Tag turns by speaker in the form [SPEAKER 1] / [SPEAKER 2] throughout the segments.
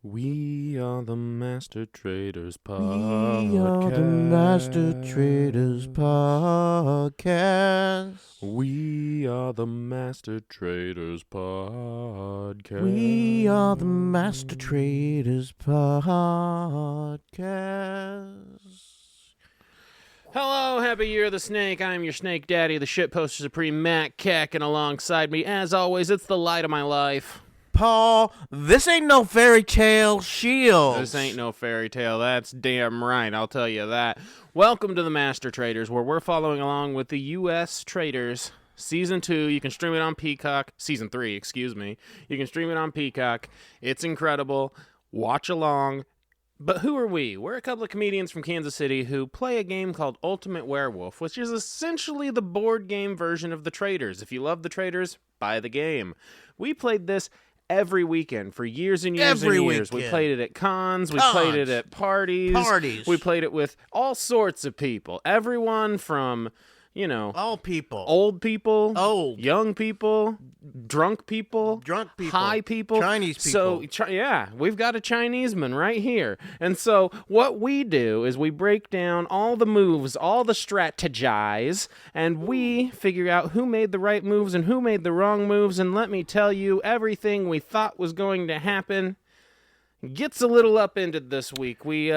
[SPEAKER 1] We are the Master Traitors podcast.
[SPEAKER 2] We are the Master Traitors podcast.
[SPEAKER 1] We are the Master Traitors podcast.
[SPEAKER 2] We are the Master Traitors podcast.
[SPEAKER 1] Hello, happy year of the snake. I'm your snake daddy, the shitposter supreme, Matt Keck, and alongside me, as always, it's the light of my life.
[SPEAKER 2] Paul, this ain't no fairy tale Shields.
[SPEAKER 1] This ain't no fairy tale. That's damn right. I'll tell you that. Welcome to the Master Traitors, where we're following along with the U.S. Traitors. Season 2, you can stream it on Peacock. Season 3, excuse me. You can stream it on Peacock. It's incredible. Watch along. But who are we? We're a couple of comedians from Kansas City who play a game called Ultimate Werewolf, which is essentially the board game version of the Traitors. If you love the Traitors, buy the game. We played this every weekend for years and years and years. We played it at cons. We played it at parties. We played it with all sorts of people. Everyone from, you know,
[SPEAKER 2] all people.
[SPEAKER 1] Old people.
[SPEAKER 2] Old.
[SPEAKER 1] Young people. Drunk people. High people.
[SPEAKER 2] Chinese people.
[SPEAKER 1] So, yeah, we've got a Chinese man right here. And so what we do is we break down all the moves, all the strategize, and we figure out who made the right moves and who made the wrong moves. And let me tell you, everything we thought was going to happen gets a little upended this week. We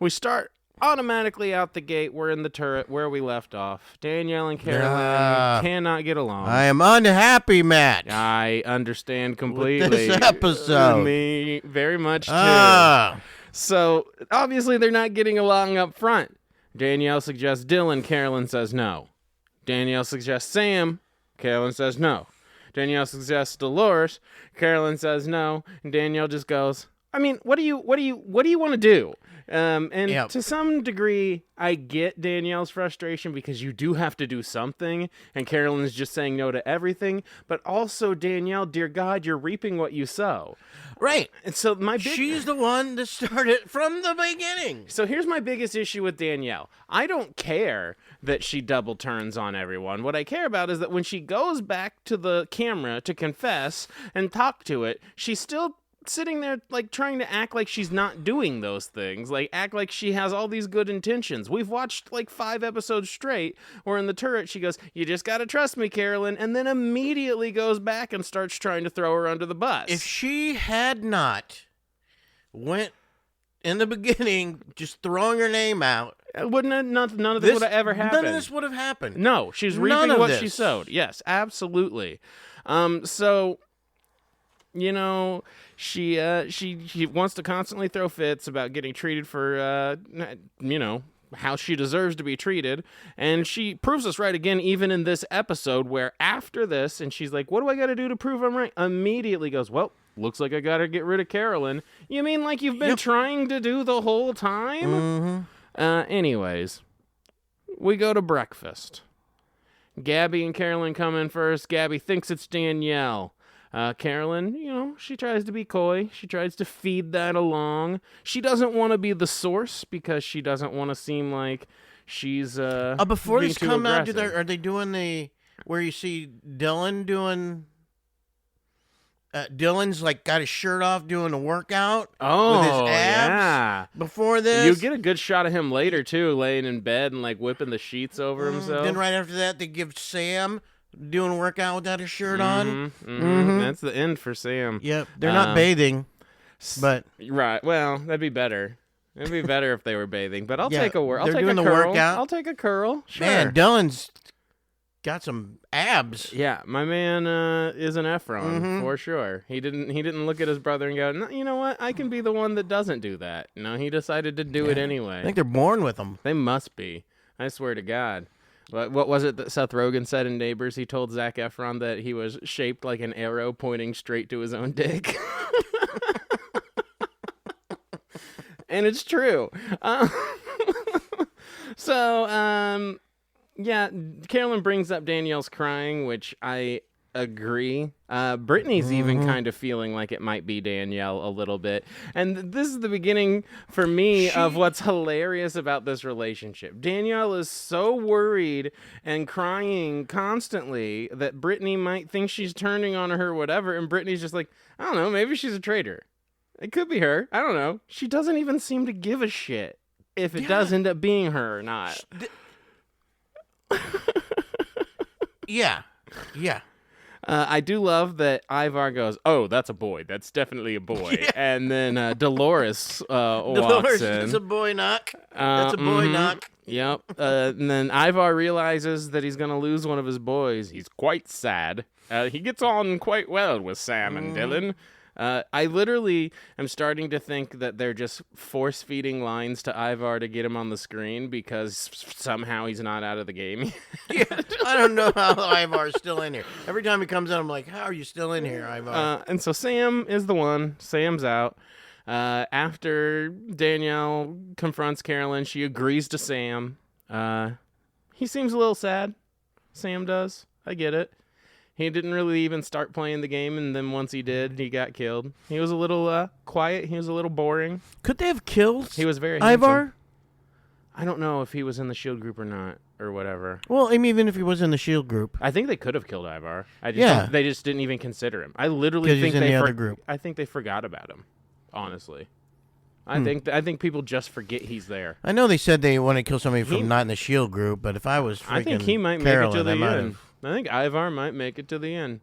[SPEAKER 1] start automatically out the gate. We're in the turret where we left off. Danielle and CAROLYN cannot get along.
[SPEAKER 2] I am unhappy, Matt.
[SPEAKER 1] I understand completely.
[SPEAKER 2] With this episode.
[SPEAKER 1] Me very much too. So obviously they're not getting along up front. Danielle suggests Dylan. CAROLYN says no. Danielle suggests Sam. CAROLYN says no. Danielle suggests Dolores. CAROLYN says no. And Danielle just goes, I mean, what do you want to do? To some degree, I get Danielle's frustration because you do have to do something, and CAROLYN's just saying no to everything. But also, Danielle, dear God, you're reaping what you sow.
[SPEAKER 2] Right.
[SPEAKER 1] And so
[SPEAKER 2] she's the one that started from the beginning.
[SPEAKER 1] So here's my biggest issue with Danielle. I don't care that she double turns on everyone. What I care about is that when she goes back to the camera to confess and talk to it, she's still sitting there like trying to act like she's not doing those things, like act like she has all these good intentions. We've watched like 5 episodes straight where in the turret she goes, you just gotta trust me, CAROLYN, and then immediately goes back and starts trying to throw her under the bus.
[SPEAKER 2] If she had not went in the beginning just throwing her name out,
[SPEAKER 1] none of this would have ever happened.
[SPEAKER 2] None of this would have happened.
[SPEAKER 1] No, she's reaping what she sowed. Yes, absolutely. So you know, she wants to constantly throw fits about getting treated for, how she deserves to be treated. And she proves us right again, even in this episode, where after this, and she's like, what do I got to do to prove I'm right? Immediately goes, well, looks like I got to get rid of CAROLYN. You mean like you've been trying to do the whole time?
[SPEAKER 2] Mm-hmm.
[SPEAKER 1] Anyways, we go to breakfast. Gabby and CAROLYN come in first. Gabby thinks it's Danielle. CAROLYN, she tries to be coy. She tries to feed that along. She doesn't want to be the source because she doesn't want to seem like she's
[SPEAKER 2] before
[SPEAKER 1] being
[SPEAKER 2] this
[SPEAKER 1] too
[SPEAKER 2] come out,
[SPEAKER 1] aggressive.
[SPEAKER 2] are they doing where you see Dylan doing? Dylan's like got his shirt off doing a workout with his abs.
[SPEAKER 1] Yeah.
[SPEAKER 2] Before this,
[SPEAKER 1] You get a good shot of him later too, laying in bed and like whipping the sheets over himself.
[SPEAKER 2] Then right after that, they give Sam doing a workout without his shirt on.
[SPEAKER 1] That's the end for Sam.
[SPEAKER 2] Yep, they're not bathing, but
[SPEAKER 1] right. Well, that'd be better. It'd be better if they were bathing. But I'll take a
[SPEAKER 2] They're doing the
[SPEAKER 1] curl.
[SPEAKER 2] workout.
[SPEAKER 1] I'll take a curl. Sure.
[SPEAKER 2] Man, Dylan's got some abs.
[SPEAKER 1] Yeah, my man is an Efron for sure. He didn't look at his brother and go, no, you know what? I can be the one that doesn't do that. No, he decided to do it anyway.
[SPEAKER 2] I think they're born with them.
[SPEAKER 1] They must be. I swear to God. What was it that Seth Rogen said in Neighbors? He told Zac Efron that he was shaped like an arrow pointing straight to his own dick. And it's true. CAROLYN brings up Danielle's crying, which I agree. Brittany's even kind of feeling like it might be Danielle a little bit. And this is the beginning for me of what's hilarious about this relationship. Danielle is so worried and crying constantly that Brittany might think she's turning on her or whatever. And Brittany's just like, I don't know, maybe she's a traitor. It could be her. I don't know. She doesn't even seem to give a shit if it does end up being her or not.
[SPEAKER 2] Yeah.
[SPEAKER 1] I do love that Ivar goes, "Oh, that's a boy. That's definitely a boy." Yeah. And then Dolores walks in.
[SPEAKER 2] That's a boy knock. That's a boy knock.
[SPEAKER 1] Yep. And then Ivar realizes that he's going to lose one of his boys. He's quite sad. He gets on quite well with Sam and Dylan. I literally am starting to think that they're just force-feeding lines to Ivar to get him on the screen because somehow he's not out of the game.
[SPEAKER 2] Yeah, I don't know how Ivar's still in here. Every time he comes in, I'm like, how are you still in here, Ivar?
[SPEAKER 1] And so Sam is the one. Sam's out. After Danielle confronts CAROLYN, she agrees to Sam. He seems a little sad. Sam does. I get it. He didn't really even start playing the game, and then once he did, he got killed. He was a little quiet. He was a little boring.
[SPEAKER 2] Could they have killed
[SPEAKER 1] He was very
[SPEAKER 2] Ivar?
[SPEAKER 1] handsome. I don't know if he was in the SHIELD group or not, or whatever.
[SPEAKER 2] Well, I mean, even if he was in the SHIELD group.
[SPEAKER 1] I think they could have killed Ivar. They just didn't even consider him. I literally think
[SPEAKER 2] he's in the other group.
[SPEAKER 1] I think they forgot about him, honestly. I think people just forget he's there.
[SPEAKER 2] I know they said they want to kill somebody from not in the SHIELD group, but if I was freaking
[SPEAKER 1] I think he might make
[SPEAKER 2] CAROLYN,
[SPEAKER 1] it to the
[SPEAKER 2] I
[SPEAKER 1] end. I think Ivar might make it to the end.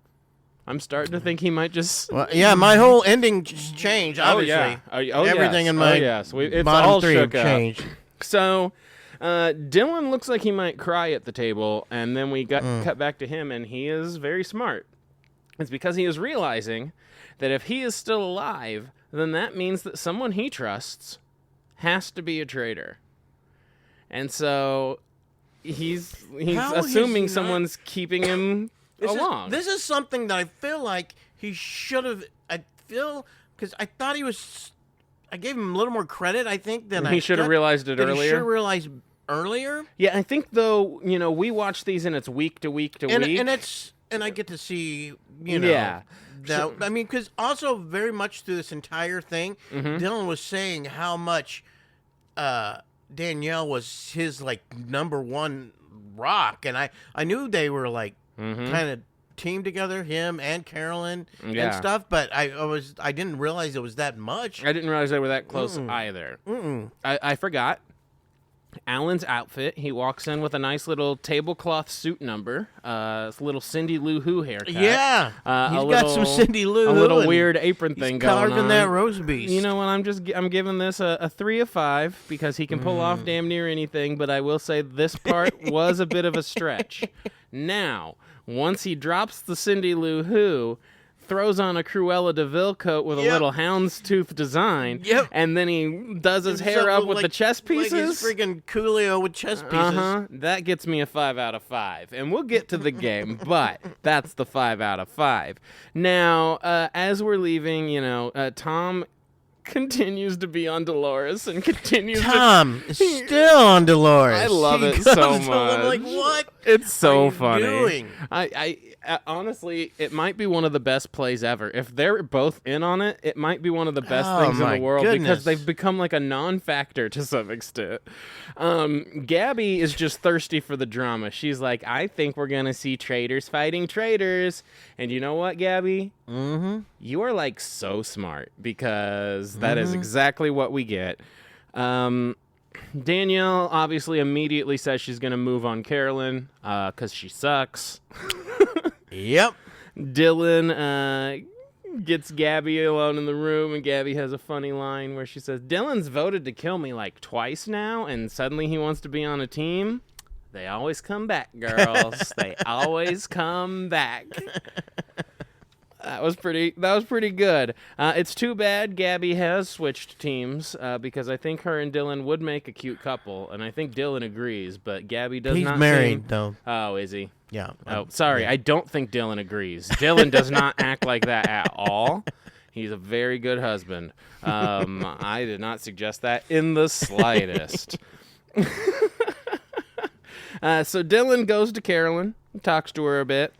[SPEAKER 1] I'm starting to think he might just...
[SPEAKER 2] Well, yeah, my whole ending changed, obviously. Everything in my
[SPEAKER 1] it's
[SPEAKER 2] bottom
[SPEAKER 1] all
[SPEAKER 2] three
[SPEAKER 1] shook
[SPEAKER 2] have changed.
[SPEAKER 1] up. So, Dylan looks like he might cry at the table, and then we cut back to him, and he is very smart. It's because he is realizing that if he is still alive, then that means that someone he trusts has to be a traitor. And so he's assuming someone's keeping him along.
[SPEAKER 2] This is something that I feel like he should have. Because I thought he was. I gave him a little more credit, I think, than
[SPEAKER 1] he should have realized it earlier.
[SPEAKER 2] He should have realized earlier.
[SPEAKER 1] Yeah, I think though, we watch these and it's week to week to week,
[SPEAKER 2] and I get to see,
[SPEAKER 1] Yeah.
[SPEAKER 2] I mean, because also very much through this entire thing, Dylan was saying how much Danielle was his number one rock, and I knew they were kind of teamed together, him and CAROLYN and stuff, but I didn't realize it was that much.
[SPEAKER 1] I didn't realize they were that close either. I forgot. Alan's outfit. He walks in with a nice little tablecloth suit number, little Cindy Lou Who haircut.
[SPEAKER 2] Yeah, he's got some Cindy Lou Who.
[SPEAKER 1] A little weird apron thing going on.
[SPEAKER 2] Carving that roast beast.
[SPEAKER 1] You know what? I'm giving this a 3 of 5 because he can pull off damn near anything. But I will say this part was a bit of a stretch. Now, once he drops the Cindy Lou Who, throws on a Cruella de Vil coat with a little houndstooth design, and then he does his hair up with the chess pieces.
[SPEAKER 2] Like his freaking Coolio with chess pieces.
[SPEAKER 1] That gets me a 5 out of 5. And we'll get to the game, but that's the 5 out of 5. Now, as we're leaving, Tom continues to be on Dolores and continues
[SPEAKER 2] Tom is still on Dolores.
[SPEAKER 1] I love it so much.
[SPEAKER 2] I'm like, what?
[SPEAKER 1] It's so funny.
[SPEAKER 2] Doing?
[SPEAKER 1] I honestly, it might be one of the best plays ever. If they're both in on it, it might be one of the best things in the world because they've become like a non-factor to some extent. Gabby is just thirsty for the drama. She's like, I think we're going to see traitors fighting traitors. And you know what, Gabby? You are like so smart because that is exactly what we get. Danielle obviously immediately says she's going to move on CAROLYN because she sucks.
[SPEAKER 2] Yep.
[SPEAKER 1] Dylan gets Gabby alone in the room, and Gabby has a funny line where she says, Dylan's voted to kill me like twice now, and suddenly he wants to be on a team. They always come back, girls. They always come back. That was pretty good. It's too bad Gabby has switched teams because I think her and Dylan would make a cute couple, and I think Dylan agrees, but Gabby does not.
[SPEAKER 2] He's married, though.
[SPEAKER 1] Oh, is he?
[SPEAKER 2] Yeah.
[SPEAKER 1] Oh, sorry. Yeah. I don't think Dylan agrees. Dylan does not act like that at all. He's a very good husband. I did not suggest that in the slightest. So Dylan goes to CAROLYN, talks to her a bit.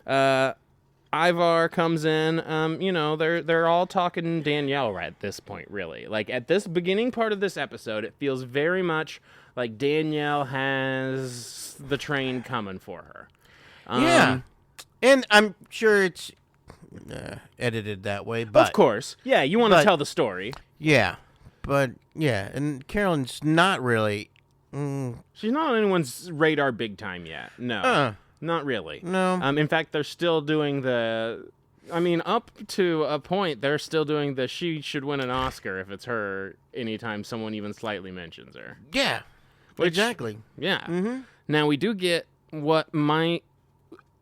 [SPEAKER 1] Ivar comes in. They're all talking Danielle right at this point, really. Like, at this beginning part of this episode, it feels very much like Danielle has the train coming for her.
[SPEAKER 2] Yeah. And I'm sure it's edited that way. But
[SPEAKER 1] Of course. Yeah, you want to tell the story.
[SPEAKER 2] Yeah, but yeah, and Carolyn's not really.
[SPEAKER 1] She's not on anyone's radar big time yet. No. Not really.
[SPEAKER 2] No.
[SPEAKER 1] In fact, they're still doing up to a point, they're still doing she should win an Oscar if it's her anytime someone even slightly mentions her.
[SPEAKER 2] Yeah, exactly.
[SPEAKER 1] Yeah.
[SPEAKER 2] Mm-hmm.
[SPEAKER 1] Now, we do get what might,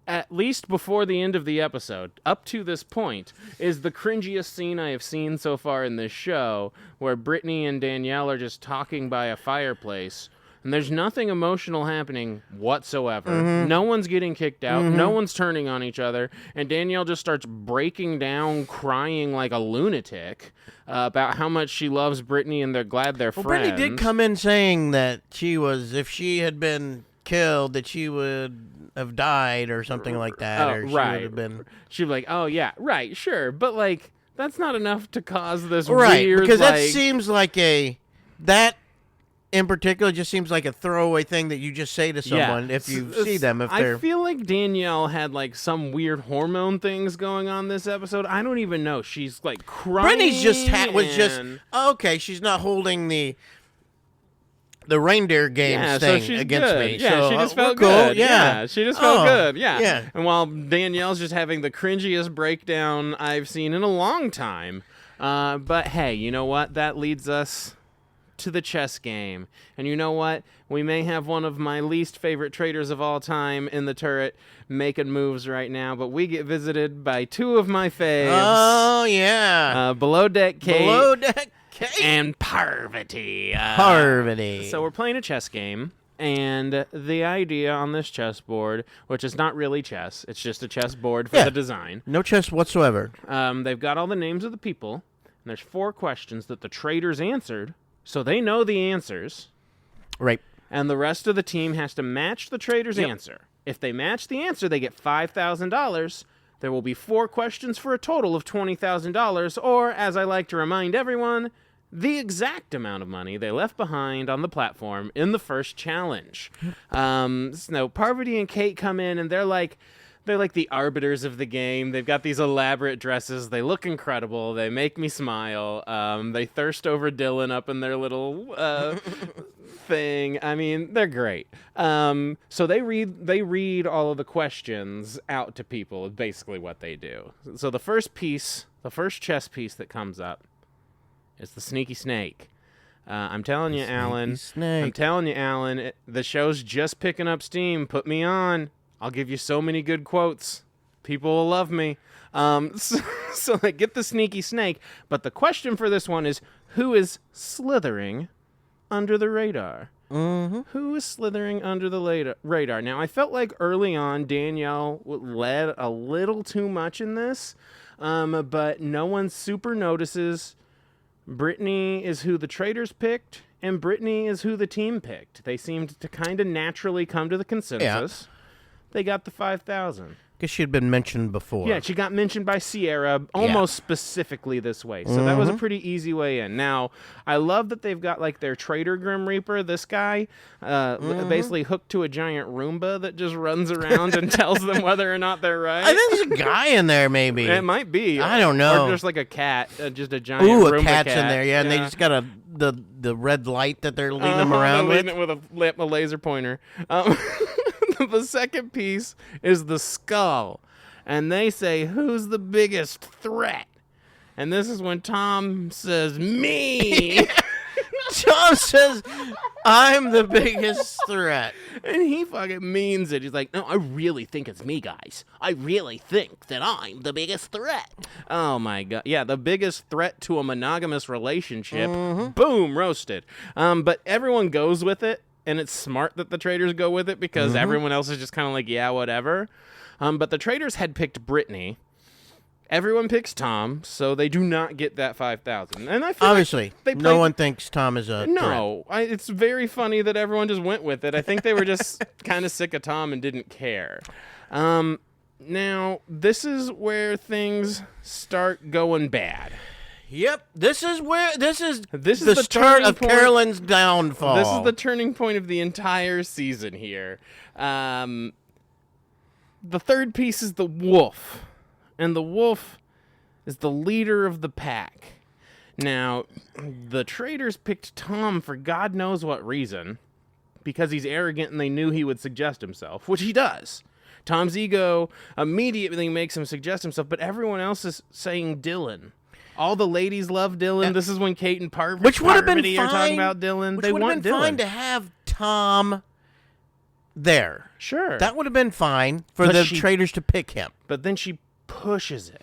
[SPEAKER 1] at least before the end of the episode, up to this point, is the cringiest scene I have seen so far in this show, where Brittany and Danielle are just talking by a fireplace. And there's nothing emotional happening whatsoever.
[SPEAKER 2] Mm-hmm.
[SPEAKER 1] No one's getting kicked out.
[SPEAKER 2] Mm-hmm.
[SPEAKER 1] No one's turning on each other. And Danielle just starts breaking down, crying like a lunatic about how much she loves Brittany and they're glad they're friends.
[SPEAKER 2] Brittany did come in saying that if she had been killed, that she would have died or something like that. Or she would have been.
[SPEAKER 1] She'd be like, oh, yeah, right, sure. But, like, that's not enough to cause this
[SPEAKER 2] right,
[SPEAKER 1] weird,
[SPEAKER 2] because that seems like that in particular just seems like a throwaway thing that you just say to someone if you see them.
[SPEAKER 1] I feel like Danielle had like some weird hormone things going on this episode. I don't even know. She's like crying.
[SPEAKER 2] Brittany's okay. She's not holding the reindeer games thing against
[SPEAKER 1] good.
[SPEAKER 2] me.
[SPEAKER 1] Yeah,
[SPEAKER 2] so,
[SPEAKER 1] she just felt
[SPEAKER 2] cool.
[SPEAKER 1] good.
[SPEAKER 2] Yeah,
[SPEAKER 1] she just felt good. Yeah.
[SPEAKER 2] Yeah.
[SPEAKER 1] And while Danielle's just having the cringiest breakdown I've seen in a long time. But hey, you know what? That leads us to the chess game. And you know what? We may have one of my least favorite traitors of all time in the turret making moves right now, but we get visited by two of my faves.
[SPEAKER 2] Oh, yeah.
[SPEAKER 1] Below Deck Kate.
[SPEAKER 2] Below Deck Kate.
[SPEAKER 1] And Parvati.
[SPEAKER 2] Parvati.
[SPEAKER 1] So we're playing a chess game. And the idea on this chessboard, which is not really chess, it's just a chessboard for the design.
[SPEAKER 2] No chess whatsoever.
[SPEAKER 1] They've got all the names of the people, and there's 4 questions that the traitors answered, so they know the answers.
[SPEAKER 2] Right.
[SPEAKER 1] And the rest of the team has to match the traitor's answer. If they match the answer, they get $5,000. There will be 4 questions for a total of $20,000, or, as I like to remind everyone, the exact amount of money they left behind on the platform in the first challenge. So Parvati and Kate come in, and they're like the arbiters of the game. They've got these elaborate dresses. They look incredible. They make me smile. They thirst over Dylan up in their little thing. I mean, they're great. So they read all of the questions out to people, is basically what they do. So the first chess piece that comes up is the sneaky snake. I'm telling you, Alan. The show's just picking up steam. Put me on. I'll give you so many good quotes. People will love me. So they get the sneaky snake. But the question for this one is, who is slithering under the radar?
[SPEAKER 2] Mm-hmm.
[SPEAKER 1] Who is slithering under the radar? Now, I felt like early on Danielle led a little too much in this, but no one super notices. Brittany is who the traitors picked, and Brittany is who the team picked. They seemed to kind of naturally come to the consensus. Yeah. They got the 5,000.
[SPEAKER 2] Because she had been mentioned before.
[SPEAKER 1] Yeah, she got mentioned by Sierra almost specifically this way. So that was a pretty easy way in. Now, I love that they've got like their traitor Grim Reaper, this guy, basically hooked to a giant Roomba that just runs around and tells them whether or not they're right.
[SPEAKER 2] I think there's a guy in there, maybe.
[SPEAKER 1] It might be.
[SPEAKER 2] I don't know.
[SPEAKER 1] Or just like a cat, just a giant Roomba
[SPEAKER 2] a cat's
[SPEAKER 1] cat.
[SPEAKER 2] in there, yeah, and they just got the red light that they're leading them around with.
[SPEAKER 1] Leading it with a laser pointer. The second piece is the skull. And they say, who's the biggest threat? And this is when Tom says, me.
[SPEAKER 2] Tom says, I'm the biggest threat.
[SPEAKER 1] And he fucking means it. He's like, no, I really think it's me, guys. I really think that I'm the biggest threat. Oh, my God. Yeah, the biggest threat to a monogamous relationship. Boom, roasted. But everyone goes with it. And it's smart that the traitors go with it because everyone else is just kind of like, yeah, whatever. But the traitors had picked Brittany. Everyone picks Tom, so they do not get that 5,000. And I feel
[SPEAKER 2] obviously no one thinks Tom is a threat.
[SPEAKER 1] It's very funny that everyone just went with it. I think they were just kind of sick of Tom and didn't care. Now this is where things start going bad.
[SPEAKER 2] Yep, this is
[SPEAKER 1] the
[SPEAKER 2] start of Carolyn's downfall.
[SPEAKER 1] This is the turning point of the entire season here. The third piece is the wolf. and the wolf is the leader of the pack. Now, the traitors picked Tom for God knows what reason, because he's arrogant and they knew he would suggest himself, which he does. Tom's ego immediately makes him suggest himself, but everyone else is saying Dylan. All the ladies love Dylan. This is when Kate and Parvati are talking about Dylan. They want Dylan. Which would have been
[SPEAKER 2] fine to have Tom there.
[SPEAKER 1] Sure.
[SPEAKER 2] That would have been fine for the traitors to pick him.
[SPEAKER 1] But then she pushes it.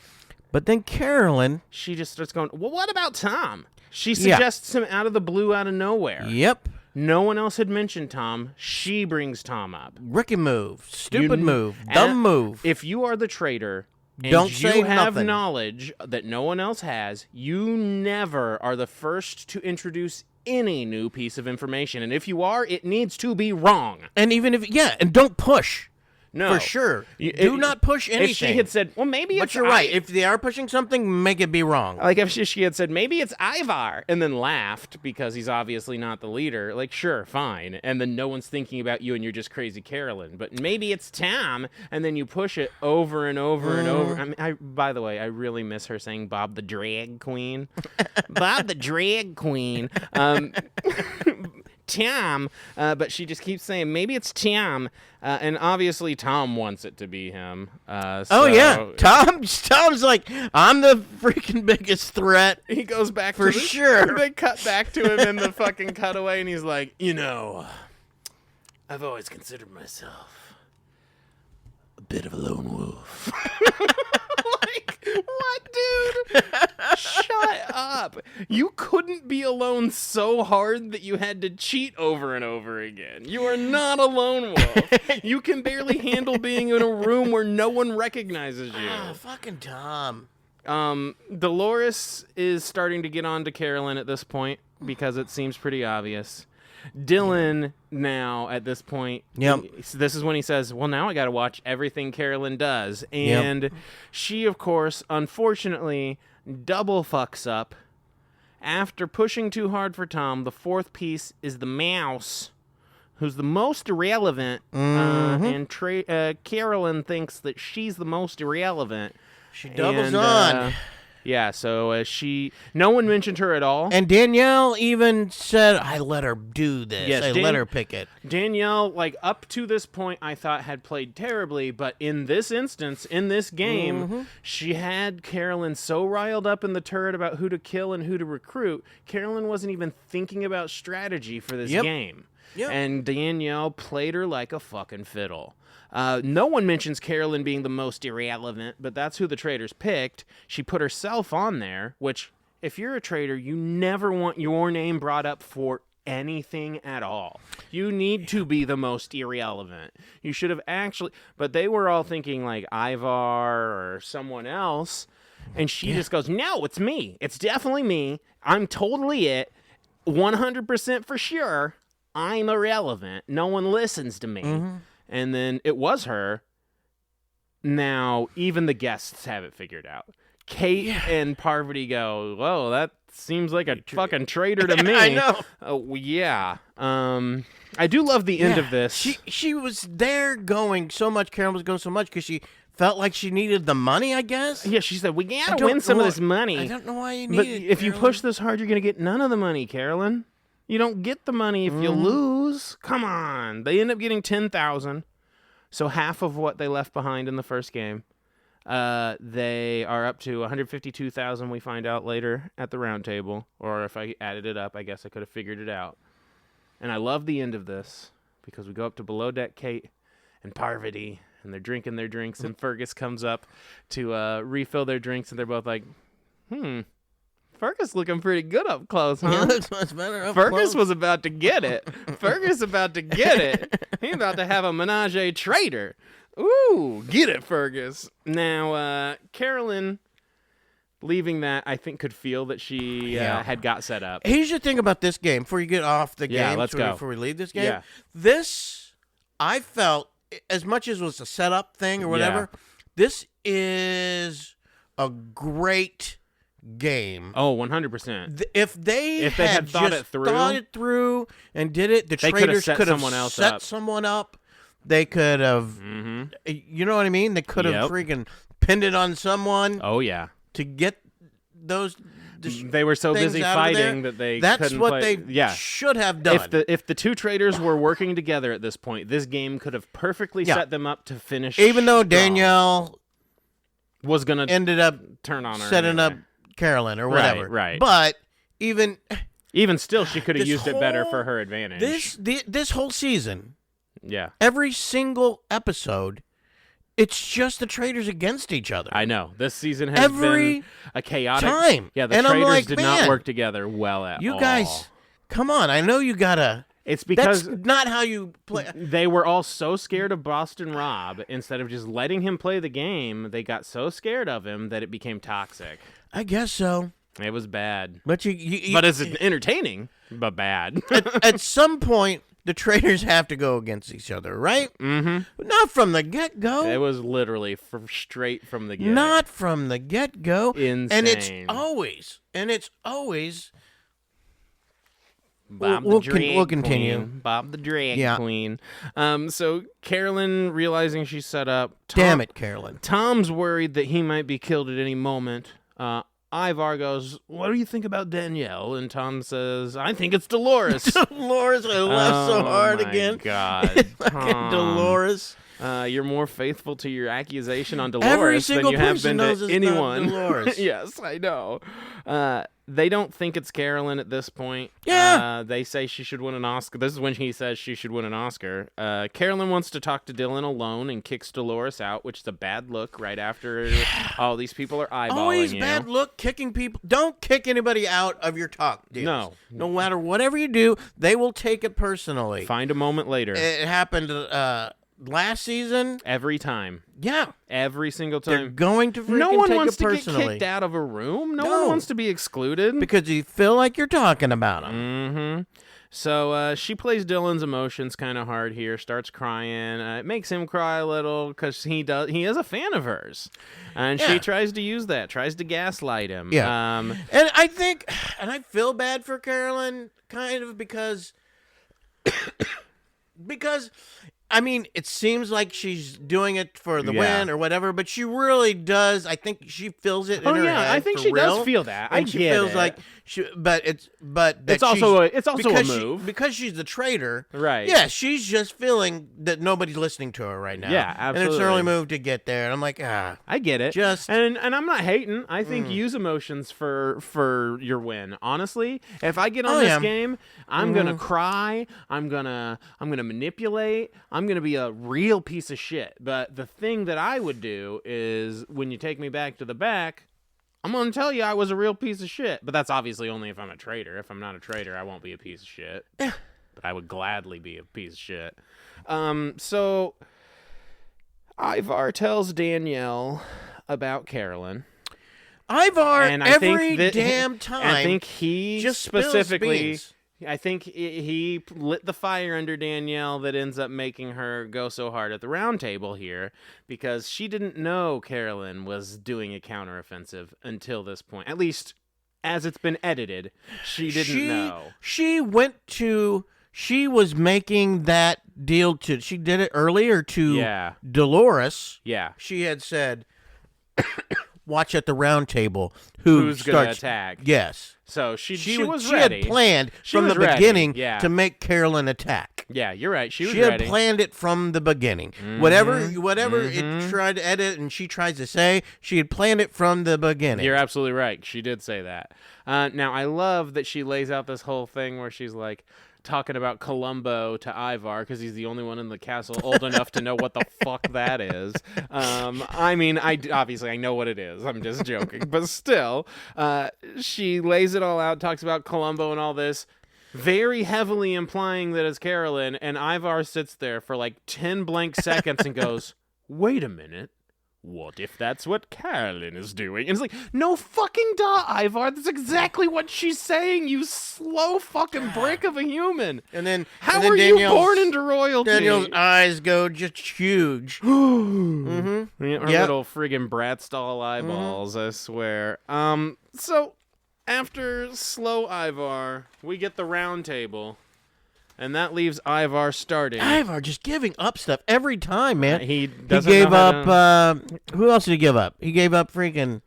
[SPEAKER 2] But then CAROLYN...
[SPEAKER 1] She just starts going, well, what about Tom? She suggests him out of the blue, out of nowhere.
[SPEAKER 2] Yep.
[SPEAKER 1] No one else had mentioned Tom. She brings Tom up.
[SPEAKER 2] Rookie move. Stupid move. Dumb move.
[SPEAKER 1] If you are the traitor... and
[SPEAKER 2] don't say
[SPEAKER 1] you have
[SPEAKER 2] nothing.
[SPEAKER 1] knowledge that no one else has, you never are the first to introduce any new piece of information. And if you are, it needs to be wrong.
[SPEAKER 2] And even if, and don't push.
[SPEAKER 1] No.
[SPEAKER 2] For sure. Do not push anything.
[SPEAKER 1] If she had said, well, maybe
[SPEAKER 2] But you're right. If they are pushing something, make it be wrong.
[SPEAKER 1] Like if she had said, maybe it's Ivar, and then laughed because he's obviously not the leader. Like, sure, fine. And then no one's thinking about you and you're just crazy CAROLYN. But maybe it's Tom, and then you push it over and over and over. I mean, by the way, I really miss her saying Bob the Drag Queen. Bob the Drag Queen. Tom, but she just keeps saying, maybe it's Tom, and obviously Tom wants it to be him.
[SPEAKER 2] Oh, yeah. Tom's like, I'm the freaking biggest threat.
[SPEAKER 1] He goes back
[SPEAKER 2] for sure.
[SPEAKER 1] They cut back to him in the fucking cutaway, and he's like, I've always considered myself a bit of a lone wolf. Like, what, dude? Shut up. You couldn't be alone so hard that you had to cheat over and over again. You are not a lone wolf. You can barely handle being in a room where no one recognizes you.
[SPEAKER 2] Fucking Tom.
[SPEAKER 1] Dolores is starting to get on to CAROLYN at this point because it seems pretty obvious. Dylan now at this point, this is when he says, well, now I got to watch everything CAROLYN does. And she, of course, unfortunately, double fucks up. After pushing too hard for Tom, the fourth piece is the mouse, who's the most irrelevant. And CAROLYN thinks that she's the most irrelevant.
[SPEAKER 2] She doubles on.
[SPEAKER 1] Yeah, so no one mentioned her at all.
[SPEAKER 2] And Danielle even said, I let her do this. Yes, I let her pick it.
[SPEAKER 1] Danielle, like, up to this point, I thought had played terribly, but in this instance, in this game, she had CAROLYN so riled up in the turret about who to kill and who to recruit, CAROLYN wasn't even thinking about strategy for this game. And Danielle played her like a fucking fiddle. No one mentions CAROLYN being the most irrelevant, but that's who the traitors picked. She put herself on there, which, if you're a traitor, you never want your name brought up for anything at all. You need to be the most irrelevant. You should have actually... But they were all thinking, like, Ivar or someone else, and she just goes, no, it's me. It's definitely me. I'm totally it. 100% for sure. I'm irrelevant. No one listens to me. And then it was her. Now, even the guests have it figured out. Kate and Parvati go, whoa, that seems like a fucking traitor to me.
[SPEAKER 2] I know.
[SPEAKER 1] I do love the end of this.
[SPEAKER 2] She was there going so much. CAROLYN was going so much because she felt like she needed the money, I guess.
[SPEAKER 1] Yeah, she said, we gotta win some of this money.
[SPEAKER 2] I don't know why you need
[SPEAKER 1] but
[SPEAKER 2] it,
[SPEAKER 1] if you push this hard, you're going to get none of the money, CAROLYN. You don't get the money if you lose. Come on. They end up getting $10,000. So half of what they left behind in the first game. They are up to $152,000, we find out later at the round table. Or if I added it up, I guess I could have figured it out. And I love the end of this because we go up to Below Deck Kate and Parvati, and they're drinking their drinks, and Fergus comes up to refill their drinks, and they're both like, Fergus looking pretty good up close, huh?
[SPEAKER 2] He looks much better up
[SPEAKER 1] Fergus
[SPEAKER 2] close.
[SPEAKER 1] was about to get it. Fergus about to get it. He's about to have a menage a traitor. Ooh, get it, Fergus. Now, CAROLYN, leaving that, I think could feel that she had got set up.
[SPEAKER 2] Here's the thing about this game, before you get off the game,
[SPEAKER 1] let's go.
[SPEAKER 2] Before we leave this game. This, I felt, as much as it was a setup thing or whatever, this is a great game.
[SPEAKER 1] Oh, 100%.
[SPEAKER 2] If they had
[SPEAKER 1] thought
[SPEAKER 2] just
[SPEAKER 1] it
[SPEAKER 2] thought it through and did it, the traitors could have set someone up. They could have, you know what I mean? They could have freaking pinned it on someone
[SPEAKER 1] Oh yeah.
[SPEAKER 2] to get those.
[SPEAKER 1] They were so
[SPEAKER 2] things
[SPEAKER 1] busy
[SPEAKER 2] out of
[SPEAKER 1] fighting
[SPEAKER 2] there.
[SPEAKER 1] that they
[SPEAKER 2] That's
[SPEAKER 1] couldn't
[SPEAKER 2] what
[SPEAKER 1] play.
[SPEAKER 2] they should have done.
[SPEAKER 1] If the two traitors were working together at this point, this game could have perfectly set them up to finish.
[SPEAKER 2] Even though
[SPEAKER 1] strong.
[SPEAKER 2] Danielle
[SPEAKER 1] was gonna
[SPEAKER 2] ended up
[SPEAKER 1] turn on her,
[SPEAKER 2] setting
[SPEAKER 1] anyway.
[SPEAKER 2] up CAROLYN or whatever.
[SPEAKER 1] Right.
[SPEAKER 2] But even
[SPEAKER 1] still, she could have used it better for her advantage.
[SPEAKER 2] This whole season,
[SPEAKER 1] yeah,
[SPEAKER 2] every single episode, it's just the traitors against each other.
[SPEAKER 1] I know. This season has been a chaotic
[SPEAKER 2] time.
[SPEAKER 1] Yeah, the
[SPEAKER 2] and
[SPEAKER 1] traitors
[SPEAKER 2] I'm like,
[SPEAKER 1] did
[SPEAKER 2] man,
[SPEAKER 1] not work together well at all.
[SPEAKER 2] You guys, come on. I know you gotta.
[SPEAKER 1] It's because
[SPEAKER 2] that's not how you play.
[SPEAKER 1] They were all so scared of Boston Rob. Instead of just letting him play the game, they got so scared of him that it became toxic.
[SPEAKER 2] I guess so.
[SPEAKER 1] It was bad.
[SPEAKER 2] But
[SPEAKER 1] but it's entertaining, but bad.
[SPEAKER 2] at some point, the traitors have to go against each other, right?
[SPEAKER 1] Mm-hmm.
[SPEAKER 2] Not from the get-go.
[SPEAKER 1] It was literally straight from the get.
[SPEAKER 2] Not from the get-go.
[SPEAKER 1] Insane.
[SPEAKER 2] And it's always.
[SPEAKER 1] Bob
[SPEAKER 2] we'll
[SPEAKER 1] the drag
[SPEAKER 2] continue.
[SPEAKER 1] Queen. Bob the drag queen. So CAROLYN, realizing she's set up.
[SPEAKER 2] Damn it, CAROLYN.
[SPEAKER 1] Tom's worried that he might be killed at any moment. Ivar goes, "What do you think about Danielle?" And Tom says, "I think it's Dolores."
[SPEAKER 2] Dolores, I laughed so hard again.
[SPEAKER 1] Oh, my God.
[SPEAKER 2] Fucking Dolores.
[SPEAKER 1] You're more faithful to your accusation on Dolores than you have been to anyone.
[SPEAKER 2] Dolores.
[SPEAKER 1] Yes, I know. They don't think it's CAROLYN at this point.
[SPEAKER 2] Yeah.
[SPEAKER 1] They say she should win an Oscar. This is when he says she should win an Oscar. CAROLYN wants to talk to Dylan alone and kicks Dolores out, which is a bad look right after all these people are eyeballing
[SPEAKER 2] Always
[SPEAKER 1] you.
[SPEAKER 2] bad look, kicking people. Don't kick anybody out of your talk deals.
[SPEAKER 1] No.
[SPEAKER 2] No matter whatever you do, they will take it personally.
[SPEAKER 1] Find a moment later.
[SPEAKER 2] It happened last season.
[SPEAKER 1] Every time.
[SPEAKER 2] Yeah.
[SPEAKER 1] Every single
[SPEAKER 2] They're
[SPEAKER 1] time.
[SPEAKER 2] going to freaking
[SPEAKER 1] No one
[SPEAKER 2] take
[SPEAKER 1] wants
[SPEAKER 2] it
[SPEAKER 1] to
[SPEAKER 2] personally.
[SPEAKER 1] get kicked out of a room. No
[SPEAKER 2] No.
[SPEAKER 1] one wants to be excluded.
[SPEAKER 2] Because you feel like you're talking about them.
[SPEAKER 1] Mm-hmm. So she plays Dylan's emotions kind of hard here, starts crying. It makes him cry a little because he is a fan of hers. And she tries to use that, tries to gaslight him.
[SPEAKER 2] Yeah. And I think, and I feel bad for CAROLYN, kind of, because I mean, it seems like she's doing it for the win or whatever, but she really does. I think she feels it in her head.
[SPEAKER 1] I think
[SPEAKER 2] for
[SPEAKER 1] she
[SPEAKER 2] real.
[SPEAKER 1] does feel that.
[SPEAKER 2] And she feels like it's
[SPEAKER 1] also a move
[SPEAKER 2] because she's the traitor,
[SPEAKER 1] right?
[SPEAKER 2] Yeah, she's just feeling that nobody's listening to her right now.
[SPEAKER 1] Yeah, absolutely.
[SPEAKER 2] And it's an early move to get there. And I'm like,
[SPEAKER 1] I get it. And I'm not hating. I think use emotions for your win. Honestly, if I get on this game, I'm gonna cry. I'm gonna manipulate. I'm gonna be a real piece of shit. But the thing that I would do is when you take me back to the back, I'm going to tell you I was a real piece of shit. But that's obviously only if I'm a traitor. If I'm not a traitor, I won't be a piece of shit. But I would gladly be a piece of shit. So Ivar tells Danielle about CAROLYN.
[SPEAKER 2] Ivar,
[SPEAKER 1] and I
[SPEAKER 2] every
[SPEAKER 1] think
[SPEAKER 2] damn time.
[SPEAKER 1] I think he
[SPEAKER 2] just
[SPEAKER 1] specifically... I think he lit the fire under Danielle that ends up making her go so hard at the round table here, because she didn't know CAROLYN was doing a counteroffensive until this point. At least as it's been edited, she didn't know. She
[SPEAKER 2] was making that deal she did it earlier to Dolores.
[SPEAKER 1] Yeah.
[SPEAKER 2] She had said, watch at the round table who's
[SPEAKER 1] going to attack.
[SPEAKER 2] Yes.
[SPEAKER 1] So she was
[SPEAKER 2] ready. She had planned from the beginning to make CAROLYN attack.
[SPEAKER 1] Yeah, you're right. She
[SPEAKER 2] had
[SPEAKER 1] ready.
[SPEAKER 2] Planned it from the beginning. Whatever it tried to edit and she tries to say, she had planned it from the beginning.
[SPEAKER 1] You're absolutely right. She did say that. Now, I love that she lays out this whole thing where she's like, talking about Columbo to Ivar because he's the only one in the castle old enough to know what the fuck that is. I mean, obviously I know what it is. I'm just joking, but still, she lays it all out, talks about Columbo and all this, very heavily implying that it's CAROLYN, and Ivar sits there for like 10 blank seconds and goes, "Wait a minute. What if that's what CAROLYN is doing?" And it's like, no fucking duh, Ivar. That's exactly what she's saying, you slow fucking brick of a human.
[SPEAKER 2] And then
[SPEAKER 1] How are you born into royalty?
[SPEAKER 2] Danielle's eyes go just huge.
[SPEAKER 1] Her little friggin' brat stall eyeballs, I swear. So, after slow Ivar, we get the round table. And that leaves Ivar starting.
[SPEAKER 2] Ivar just giving up stuff every time, man.
[SPEAKER 1] He
[SPEAKER 2] gave up. Who else did he give up? He gave up freaking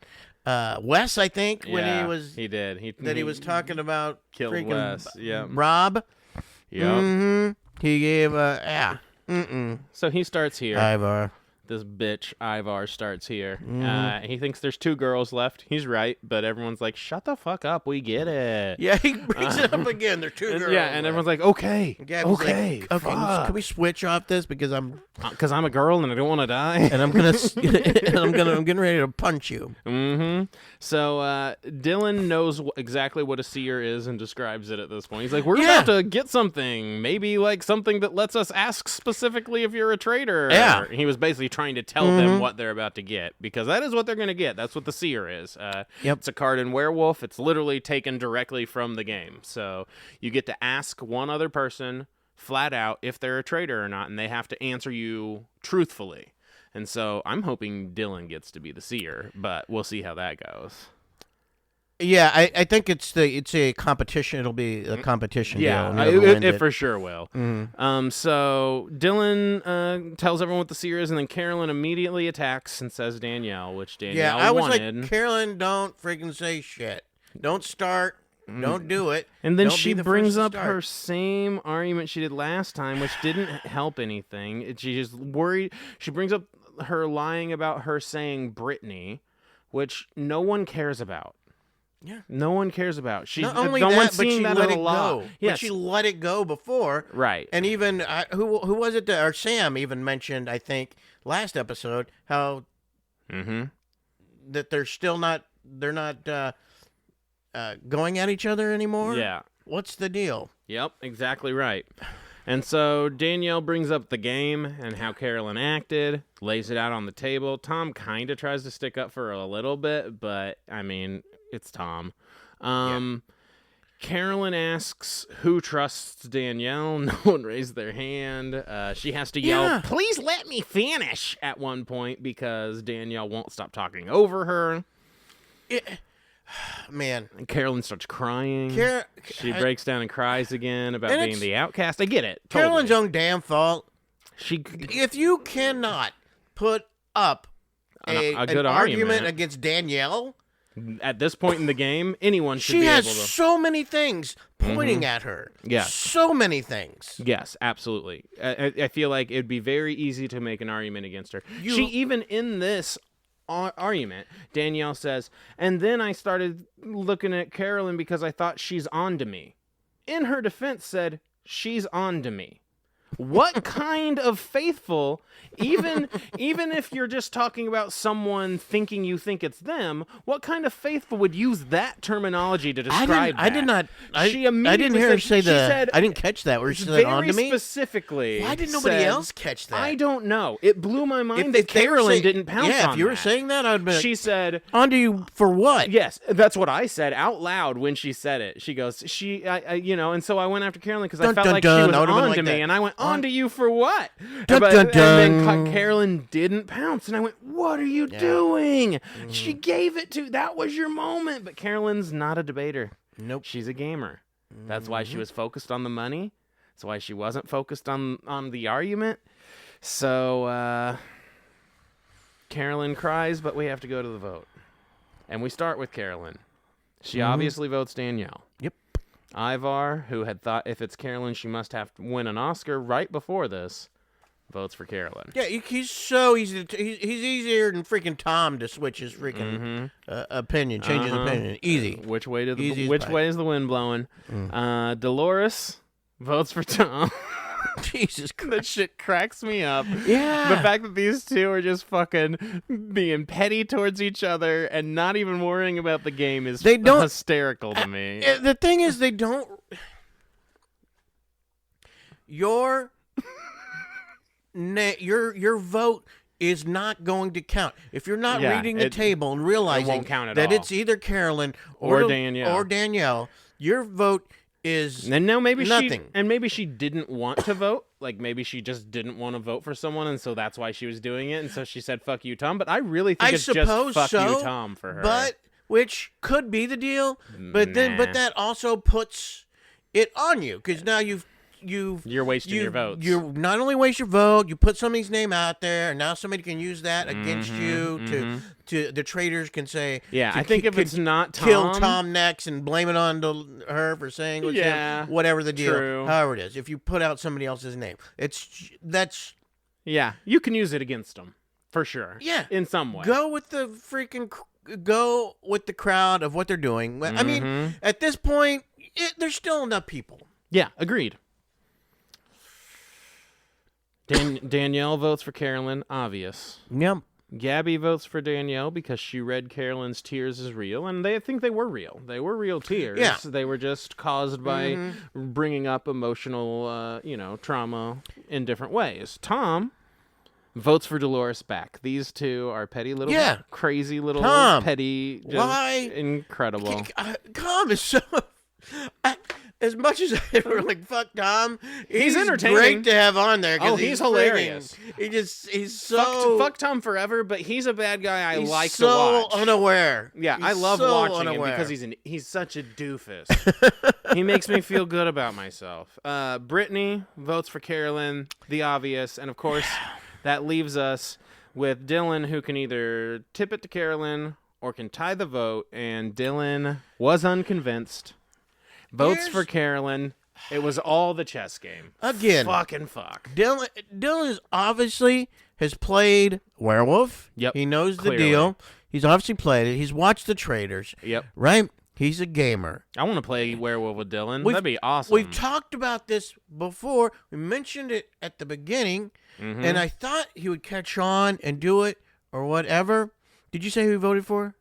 [SPEAKER 2] Wes, I think, when he was.
[SPEAKER 1] He did.
[SPEAKER 2] He was talking about
[SPEAKER 1] killed
[SPEAKER 2] freaking
[SPEAKER 1] Wes. Yeah.
[SPEAKER 2] Rob.
[SPEAKER 1] Yeah.
[SPEAKER 2] Mm-hmm. He gave. Yeah. Mm-mm.
[SPEAKER 1] So he starts here.
[SPEAKER 2] Ivar.
[SPEAKER 1] This bitch Ivar starts here.
[SPEAKER 2] Mm-hmm.
[SPEAKER 1] He thinks there's 2 girls left. He's right, but everyone's like, "Shut the fuck up, we get it."
[SPEAKER 2] Yeah, he brings it up again. There are 2 girls.
[SPEAKER 1] Yeah, and everyone's like, "Okay,
[SPEAKER 2] Gabby's
[SPEAKER 1] okay,
[SPEAKER 2] like, can we switch off this because I'm
[SPEAKER 1] a girl and I don't want to die."
[SPEAKER 2] and I'm gonna I'm getting ready to punch you.
[SPEAKER 1] Mm-hmm. So Dylan knows exactly what a seer is and describes it at this point. He's like, "We're about to get something, maybe like something that lets us ask specifically if you're a traitor."
[SPEAKER 2] Yeah.
[SPEAKER 1] He was basically trying to tell them what they're about to get, because that is what they're going to get. That's what the seer is. It's a card in Werewolf. It's literally taken directly from the game. So you get to ask one other person flat out if they're a traitor or not, and they have to answer you truthfully. And so I'm hoping Dylan gets to be the seer, but we'll see how that goes.
[SPEAKER 2] Yeah, I think it's a competition. It'll be a competition.
[SPEAKER 1] Yeah,
[SPEAKER 2] deal.
[SPEAKER 1] it for sure will.
[SPEAKER 2] Mm-hmm.
[SPEAKER 1] So Dylan tells everyone what the seer is, and then Carolyn immediately attacks and says Danielle, which Danielle
[SPEAKER 2] I was
[SPEAKER 1] wanted.
[SPEAKER 2] like, Carolyn, don't freaking say shit. Don't start. Don't do it.
[SPEAKER 1] And then
[SPEAKER 2] Don't
[SPEAKER 1] she
[SPEAKER 2] be the
[SPEAKER 1] brings
[SPEAKER 2] first to
[SPEAKER 1] up
[SPEAKER 2] start.
[SPEAKER 1] her same argument she did last time, which didn't help anything. She just worried. She brings up her lying about her saying Brittany, which no one cares about.
[SPEAKER 2] Yeah.
[SPEAKER 1] No one cares about. She's
[SPEAKER 2] Not only
[SPEAKER 1] no
[SPEAKER 2] that,
[SPEAKER 1] one's
[SPEAKER 2] but
[SPEAKER 1] seen
[SPEAKER 2] she
[SPEAKER 1] that
[SPEAKER 2] let
[SPEAKER 1] a
[SPEAKER 2] it
[SPEAKER 1] lot.
[SPEAKER 2] go.
[SPEAKER 1] Yes.
[SPEAKER 2] But she let it go before.
[SPEAKER 1] Right.
[SPEAKER 2] And even who was it? Or Sam even mentioned, I think, last episode how that they're still not. They're not going at each other anymore.
[SPEAKER 1] Yeah.
[SPEAKER 2] What's the deal?
[SPEAKER 1] Yep. Exactly right. And so Danielle brings up the game and how Carolyn acted, lays it out on the table. Tom kind of tries to stick up for her a little bit, but I mean, it's Tom. Carolyn asks who trusts Danielle. No one raised their hand. She has to yell, "Please let me finish," at one point because Danielle won't stop talking over her.
[SPEAKER 2] Man.
[SPEAKER 1] And Carolyn starts crying. She breaks down and cries again about
[SPEAKER 2] and
[SPEAKER 1] being the outcast. I get it.
[SPEAKER 2] Carolyn's own damn fault.
[SPEAKER 1] She,
[SPEAKER 2] if you cannot put up
[SPEAKER 1] a good
[SPEAKER 2] an argument against Danielle,
[SPEAKER 1] at this point in the game, anyone should be
[SPEAKER 2] she has
[SPEAKER 1] able to.
[SPEAKER 2] so many things pointing at her.
[SPEAKER 1] Yes.
[SPEAKER 2] So many things.
[SPEAKER 1] Yes, absolutely. I feel like it'd be very easy to make an argument against her. She even in this argument, Danielle says, and then I started looking at Carolyn because I thought she's on to me. In her defense said, she's on to me. What kind of faithful, even if you're just talking about someone thinking you think it's them, what kind of faithful would use that terminology to describe that?
[SPEAKER 2] I did not.
[SPEAKER 1] She
[SPEAKER 2] I didn't hear her say
[SPEAKER 1] said,
[SPEAKER 2] I didn't catch that. Where she said on to me
[SPEAKER 1] specifically.
[SPEAKER 2] Why did nobody else catch that?
[SPEAKER 1] I don't know. It blew my mind
[SPEAKER 2] if
[SPEAKER 1] that Carolyn didn't pounce on
[SPEAKER 2] Yeah, if you were
[SPEAKER 1] that.
[SPEAKER 2] saying that, I would be.
[SPEAKER 1] She said,
[SPEAKER 2] "On to you for what?"
[SPEAKER 1] Yes, that's what I said out loud when she said it. She goes, and so I went after Carolyn because I felt like she was on to me, and I went, on to you for what?
[SPEAKER 2] Dun,
[SPEAKER 1] and
[SPEAKER 2] dun,
[SPEAKER 1] then Carolyn didn't pounce, and I went, what are you doing? She gave it to, that was your moment. But Carolyn's not a debater.
[SPEAKER 2] Nope.
[SPEAKER 1] She's a gamer. That's why she was focused on the money. That's why she wasn't focused on the argument. So Carolyn cries, but we have to go to the vote. And we start with Carolyn. She obviously votes Danielle.
[SPEAKER 2] Yep.
[SPEAKER 1] Ivar, who had thought if it's Carolyn, she must have to win an Oscar right before this, votes for Carolyn.
[SPEAKER 2] Yeah, he's so easy. He's easier than freaking Tom to switch his freaking opinion, change his opinion. Easy.
[SPEAKER 1] Which way is the wind blowing? Dolores votes for Tom.
[SPEAKER 2] Jesus Christ.
[SPEAKER 1] That shit cracks me up.
[SPEAKER 2] Yeah.
[SPEAKER 1] The fact that these two are just fucking being petty towards each other and not even worrying about the game is hysterical to me.
[SPEAKER 2] The thing is, they don't. Your vote is not going to count if you're not reading the table and realizing that it's either Carolyn or Danielle. Your vote is
[SPEAKER 1] and now maybe
[SPEAKER 2] nothing.
[SPEAKER 1] Maybe she didn't want to vote. Like maybe she just didn't want to vote for someone, and so that's why she was doing it. And so she said, "Fuck you, Tom." But I really think it's just "fuck you, Tom" for her.
[SPEAKER 2] But which could be the deal. But that also puts it on you because now you've
[SPEAKER 1] You're wasting your votes.
[SPEAKER 2] You not only waste your vote, you put somebody's name out there, and now somebody can use that against you. To the traitors can say,
[SPEAKER 1] yeah, I think if it's not Tom,
[SPEAKER 2] kill Tom next and blame it on her for saying it was him, whatever the deal,
[SPEAKER 1] true.
[SPEAKER 2] however it is. If you put out somebody else's name, that's
[SPEAKER 1] yeah, you can use it against them for sure.
[SPEAKER 2] Yeah,
[SPEAKER 1] in some way.
[SPEAKER 2] Go with the crowd of what they're doing. I mean, at this point, there's still enough people.
[SPEAKER 1] Yeah, agreed. Danielle votes for CAROLYN, obvious.
[SPEAKER 2] Yep.
[SPEAKER 1] Gabby votes for Danielle because she read CAROLYN's tears as real, and they think they were real. They were real tears.
[SPEAKER 2] Yeah.
[SPEAKER 1] They were just caused by bringing up emotional, trauma in different ways. Tom votes for Dolores Beck. These two are petty little, crazy little, petty, just
[SPEAKER 2] why?
[SPEAKER 1] Incredible.
[SPEAKER 2] Tom is so... as much as I ever fuck Tom, he's
[SPEAKER 1] entertaining.
[SPEAKER 2] Great to have on there.
[SPEAKER 1] Oh, he's hilarious.
[SPEAKER 2] He's so
[SPEAKER 1] fuck Tom forever, but he's a bad guy I like
[SPEAKER 2] so
[SPEAKER 1] to watch.
[SPEAKER 2] Unaware.
[SPEAKER 1] Yeah,
[SPEAKER 2] he's
[SPEAKER 1] I love
[SPEAKER 2] so
[SPEAKER 1] watching
[SPEAKER 2] unaware.
[SPEAKER 1] him because he's such a doofus. He makes me feel good about myself. Brittany votes for CAROLYN, the obvious, and of course, that leaves us with Dylan, who can either tip it to CAROLYN or can tie the vote. And Dylan was unconvinced. Votes for CAROLYN. It was all the chess game.
[SPEAKER 2] Again.
[SPEAKER 1] Fucking fuck.
[SPEAKER 2] Dylan is obviously has played Werewolf.
[SPEAKER 1] Yep.
[SPEAKER 2] He knows
[SPEAKER 1] Clearly.
[SPEAKER 2] the deal. He's obviously played it. He's watched the Traitors.
[SPEAKER 1] Yep.
[SPEAKER 2] Right? He's a gamer.
[SPEAKER 1] I want to play Werewolf with Dylan. That'd be awesome.
[SPEAKER 2] We've talked about this before. We mentioned it at the beginning, and I thought he would catch on and do it or whatever. Did you say who he voted for?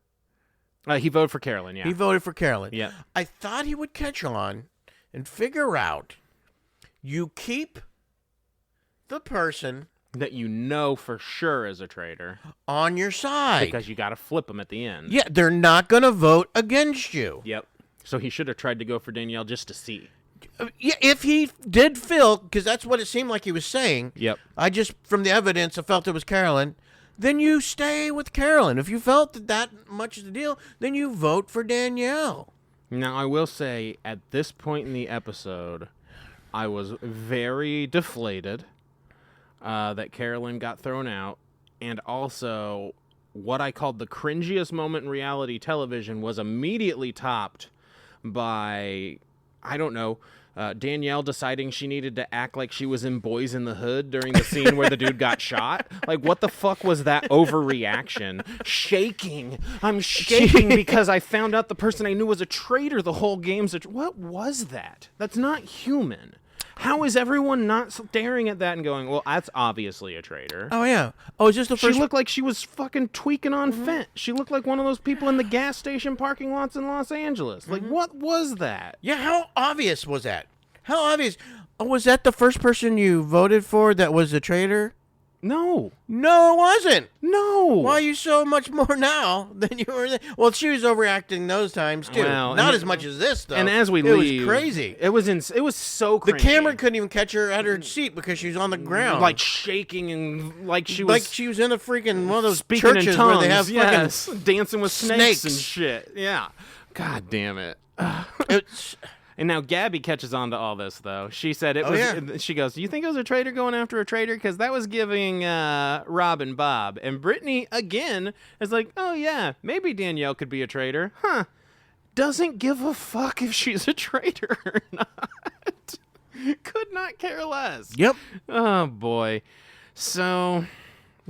[SPEAKER 1] He voted for CAROLYN, yeah.
[SPEAKER 2] He voted for CAROLYN.
[SPEAKER 1] Yeah.
[SPEAKER 2] I thought he would catch on and figure out you keep the person
[SPEAKER 1] that you know for sure is a traitor
[SPEAKER 2] on your side.
[SPEAKER 1] Because you got to flip them at the end.
[SPEAKER 2] Yeah, they're not going to vote against you.
[SPEAKER 1] Yep. So he should have tried to go for Danielle just to see.
[SPEAKER 2] Yeah, if he did feel, because that's what it seemed like he was saying.
[SPEAKER 1] Yep.
[SPEAKER 2] I just, from the evidence, I felt it was CAROLYN. Then you stay with CAROLYN. If you felt that much is the deal, then you vote for Danielle.
[SPEAKER 1] Now, I will say, at this point in the episode, I was very deflated that CAROLYN got thrown out. And also, what I called the cringiest moment in reality television was immediately topped by, I don't know, Danielle deciding she needed to act like she was in Boys in the Hood during the scene where the dude got shot. Like, what the fuck was that overreaction? Shaking. I'm shaking because I found out the person I knew was a traitor the whole game's what was that? That's not human. How is everyone not staring at that and going, well, that's obviously a traitor?
[SPEAKER 2] Oh, yeah. Oh, is this the first...
[SPEAKER 1] She looked like she was fucking tweaking on fent. She looked like one of those people in the gas station parking lots in Los Angeles. Like, what was that?
[SPEAKER 2] Yeah, how obvious was that? How obvious? Oh, was that the first person you voted for that was a traitor?
[SPEAKER 1] No.
[SPEAKER 2] No, it wasn't.
[SPEAKER 1] No.
[SPEAKER 2] Why are you so much more now than you were then? Well, she was overreacting those times, too.
[SPEAKER 1] Well,
[SPEAKER 2] Not as much as this, though.
[SPEAKER 1] And as we leave...
[SPEAKER 2] It was crazy.
[SPEAKER 1] It was so cringy.
[SPEAKER 2] The camera couldn't even catch her at her seat because she was on the ground.
[SPEAKER 1] Like shaking and like she was...
[SPEAKER 2] Like she was in a freaking one of those
[SPEAKER 1] speaking
[SPEAKER 2] churches
[SPEAKER 1] in tongues,
[SPEAKER 2] where they have fucking...
[SPEAKER 1] dancing with snakes and
[SPEAKER 2] snakes.
[SPEAKER 1] shit. Yeah. God damn it.
[SPEAKER 2] It's...
[SPEAKER 1] And now Gabby catches on to all this, though. She said it was...
[SPEAKER 2] Yeah.
[SPEAKER 1] She goes, you think it was a traitor going after a traitor? Because that was giving Rob and Bob. And Brittany, again, is like, oh, yeah, maybe Danielle could be a traitor. Huh. Doesn't give a fuck if she's a traitor or not. Could not care less.
[SPEAKER 2] Yep.
[SPEAKER 1] Oh, boy. So...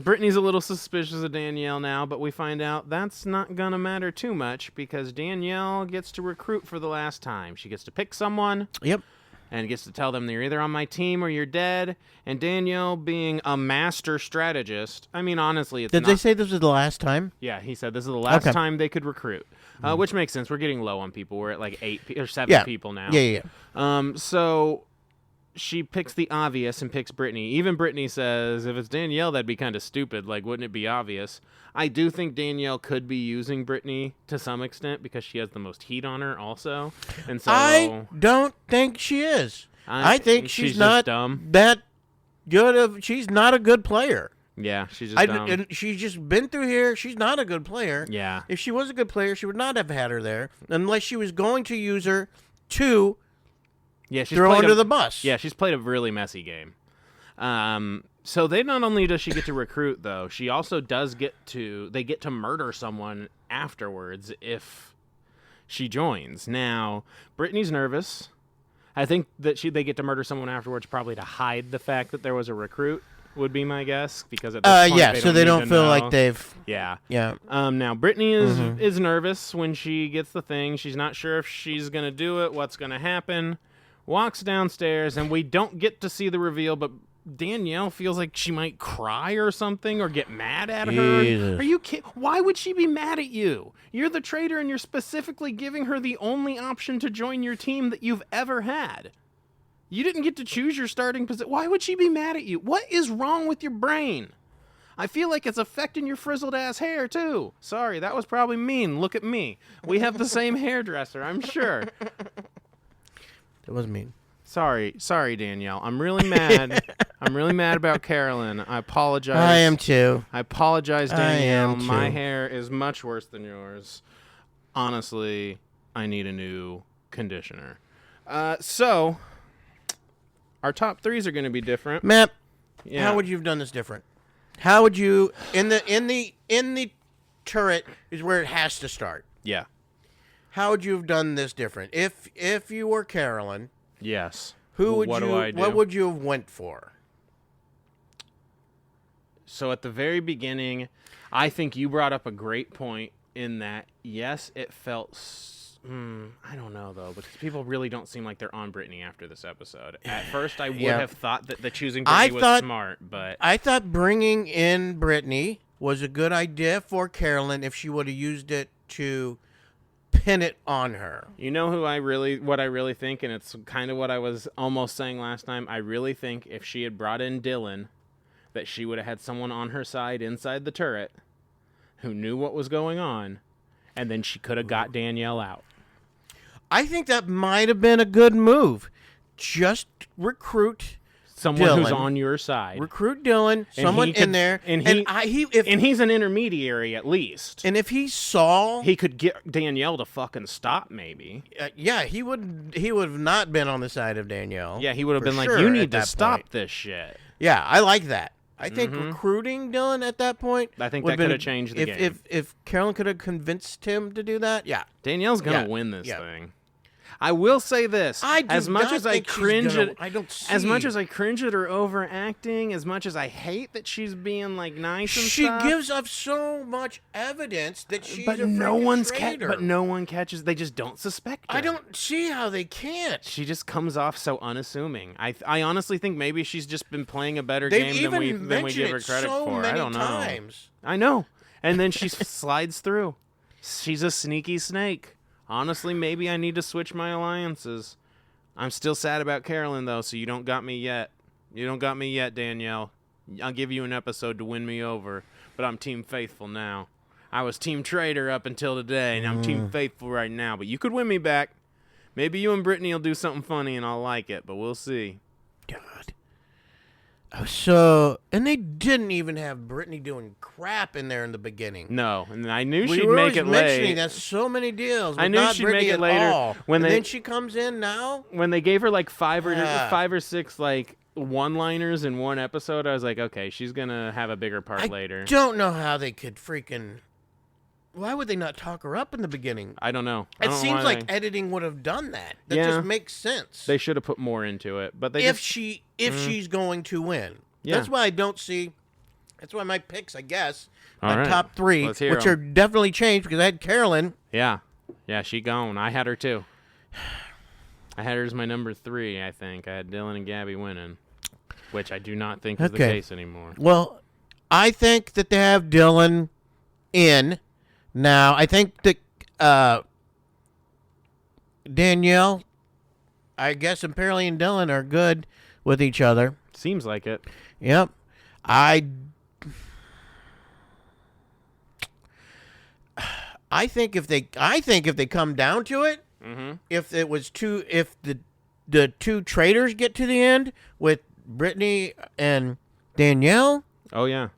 [SPEAKER 1] Brittany's a little suspicious of Danielle now, but we find out that's not going to matter too much because Danielle gets to recruit for the last time. She gets to pick someone.
[SPEAKER 2] Yep.
[SPEAKER 1] And gets to tell them they're either on my team or you're dead. And Danielle, being a master strategist, I mean, honestly, it's
[SPEAKER 2] Did they say this was the last time?
[SPEAKER 1] Yeah, he said this is the last time they could recruit, which makes sense. We're getting low on people. We're at like 8 or 7 people now.
[SPEAKER 2] Yeah.
[SPEAKER 1] So... she picks the obvious and picks Brittany. Even Brittany says, if it's Danielle, that'd be kind of stupid. Like, wouldn't it be obvious? I do think Danielle could be using Brittany to some extent because she has the most heat on her also. And so
[SPEAKER 2] I don't think she is. I think she's not
[SPEAKER 1] dumb.
[SPEAKER 2] That good of... She's not a good player.
[SPEAKER 1] Yeah, she's just dumb.
[SPEAKER 2] And she's just been through here. She's not a good player.
[SPEAKER 1] Yeah.
[SPEAKER 2] If she was a good player, she would not have had her there unless she was going to use her to...
[SPEAKER 1] Yeah, she's
[SPEAKER 2] throw
[SPEAKER 1] played
[SPEAKER 2] under the bus.
[SPEAKER 1] Yeah, she's played a really messy game. So they not only does she get to recruit, though, she also does they get to murder someone afterwards if she joins. Now, Brittany's nervous. I think that they get to murder someone afterwards probably to hide the fact that there was a recruit, would be my guess, because at this point
[SPEAKER 2] so they don't feel like they've...
[SPEAKER 1] Yeah.
[SPEAKER 2] Yeah.
[SPEAKER 1] Now, Brittany is nervous when she gets the thing. She's not sure if she's going to do it, what's going to happen. Walks downstairs, and we don't get to see the reveal, but Danielle feels like she might cry or something or get mad at her. Are you kidding? Why would she be mad at you? You're the traitor, and you're specifically giving her the only option to join your team that you've ever had. You didn't get to choose your starting position. Why would she be mad at you? What is wrong with your brain? I feel like it's affecting your frizzled-ass hair, too. Sorry, that was probably mean. Look at me. We have the same hairdresser, I'm sure.
[SPEAKER 2] It was mean.
[SPEAKER 1] Sorry, Danielle. I'm really mad. I'm really mad about CAROLYN. I apologize.
[SPEAKER 2] I am too.
[SPEAKER 1] I apologize, Danielle.
[SPEAKER 2] I am too.
[SPEAKER 1] My hair is much worse than yours. Honestly, I need a new conditioner. So, our top threes are going to be different.
[SPEAKER 2] Matt,
[SPEAKER 1] Yeah.
[SPEAKER 2] how would you have done this different? How would you in the turret is where it has to start.
[SPEAKER 1] Yeah.
[SPEAKER 2] How would you have done this different? If you were CAROLYN,
[SPEAKER 1] Yes.
[SPEAKER 2] what
[SPEAKER 1] do I do?
[SPEAKER 2] What would you have went for?
[SPEAKER 1] So at the very beginning, I think you brought up a great point in that, yes, it felt... I don't know, though, because people really don't seem like they're on Brittany after this episode. At first, I would have thought that the choosing Brittany was smart, but...
[SPEAKER 2] I thought bringing in Brittany was a good idea for CAROLYN if she would have used it to pin it on her.
[SPEAKER 1] You know what I really think, and it's kind of what I was almost saying last time, I really think if she had brought in Dylan, that she would have had someone on her side inside the turret who knew what was going on, and then she could have got Danielle out.
[SPEAKER 2] I think that might have been a good move. Just recruit
[SPEAKER 1] someone
[SPEAKER 2] Dylan.
[SPEAKER 1] Who's on your side.
[SPEAKER 2] Recruit Dylan, someone in there,
[SPEAKER 1] and he's an intermediary at least.
[SPEAKER 2] And if he saw,
[SPEAKER 1] he could get Danielle to fucking stop. Maybe.
[SPEAKER 2] He would have not been on the side of Danielle.
[SPEAKER 1] Yeah, he would have been like, "You need to stop this shit."
[SPEAKER 2] Yeah, I like that. I think recruiting Dylan at that point.
[SPEAKER 1] I think that could have changed the game.
[SPEAKER 2] If CAROLYN could have convinced him to do that, yeah,
[SPEAKER 1] Danielle's gonna win this thing. I will say this: as much as I cringe at her overacting, as much as I hate that she's being like nice and stuff,
[SPEAKER 2] she gives up so much evidence that she's
[SPEAKER 1] but
[SPEAKER 2] a
[SPEAKER 1] no one's
[SPEAKER 2] traitor.
[SPEAKER 1] But no one catches. They just don't suspect her.
[SPEAKER 2] I don't see how they can't.
[SPEAKER 1] She just comes off so unassuming. I honestly think maybe she's just been playing a better game than we give her credit for. I don't know.
[SPEAKER 2] Times.
[SPEAKER 1] I know. And then she slides through. She's a sneaky snake. Honestly, maybe I need to switch my alliances. I'm still sad about CAROLYN, though, so you don't got me yet. You don't got me yet, Danielle. I'll give you an episode to win me over, but I'm Team Faithful now. I was Team Traitor up until today, and I'm Team Faithful right now, but you could win me back. Maybe you and Brittany will do something funny, and I'll like it, but we'll see.
[SPEAKER 2] God. So, and they didn't even have Brittany doing crap in there in the beginning.
[SPEAKER 1] No, and I knew she'd make it late.
[SPEAKER 2] That's so many deals.
[SPEAKER 1] I knew she'd make it later.
[SPEAKER 2] Then she comes in now.
[SPEAKER 1] When they gave her like five or six like one-liners in one episode, I was like, okay, she's gonna have a bigger part later.
[SPEAKER 2] I don't know how they could freaking. Why would they not talk her up in the beginning?
[SPEAKER 1] I don't know.
[SPEAKER 2] It seems like editing would have done that. That just makes sense.
[SPEAKER 1] They should have put more into it, but
[SPEAKER 2] if she's going to win, that's why I don't see. That's why my picks, I guess, my top three, which are definitely changed because I had CAROLYN.
[SPEAKER 1] Yeah, she gone. I had her too. I had her as my number 3. I think I had Dylan and Gabby winning, which I do not think is the case anymore.
[SPEAKER 2] Well, I think that they have Dylan in. Now, I think that Danielle, I guess, apparently, and Dylan are good with each other.
[SPEAKER 1] Seems like it.
[SPEAKER 2] Yep. I think if they come down to it, if the two traitors get to the end with Brittany and Danielle.
[SPEAKER 1] Oh yeah.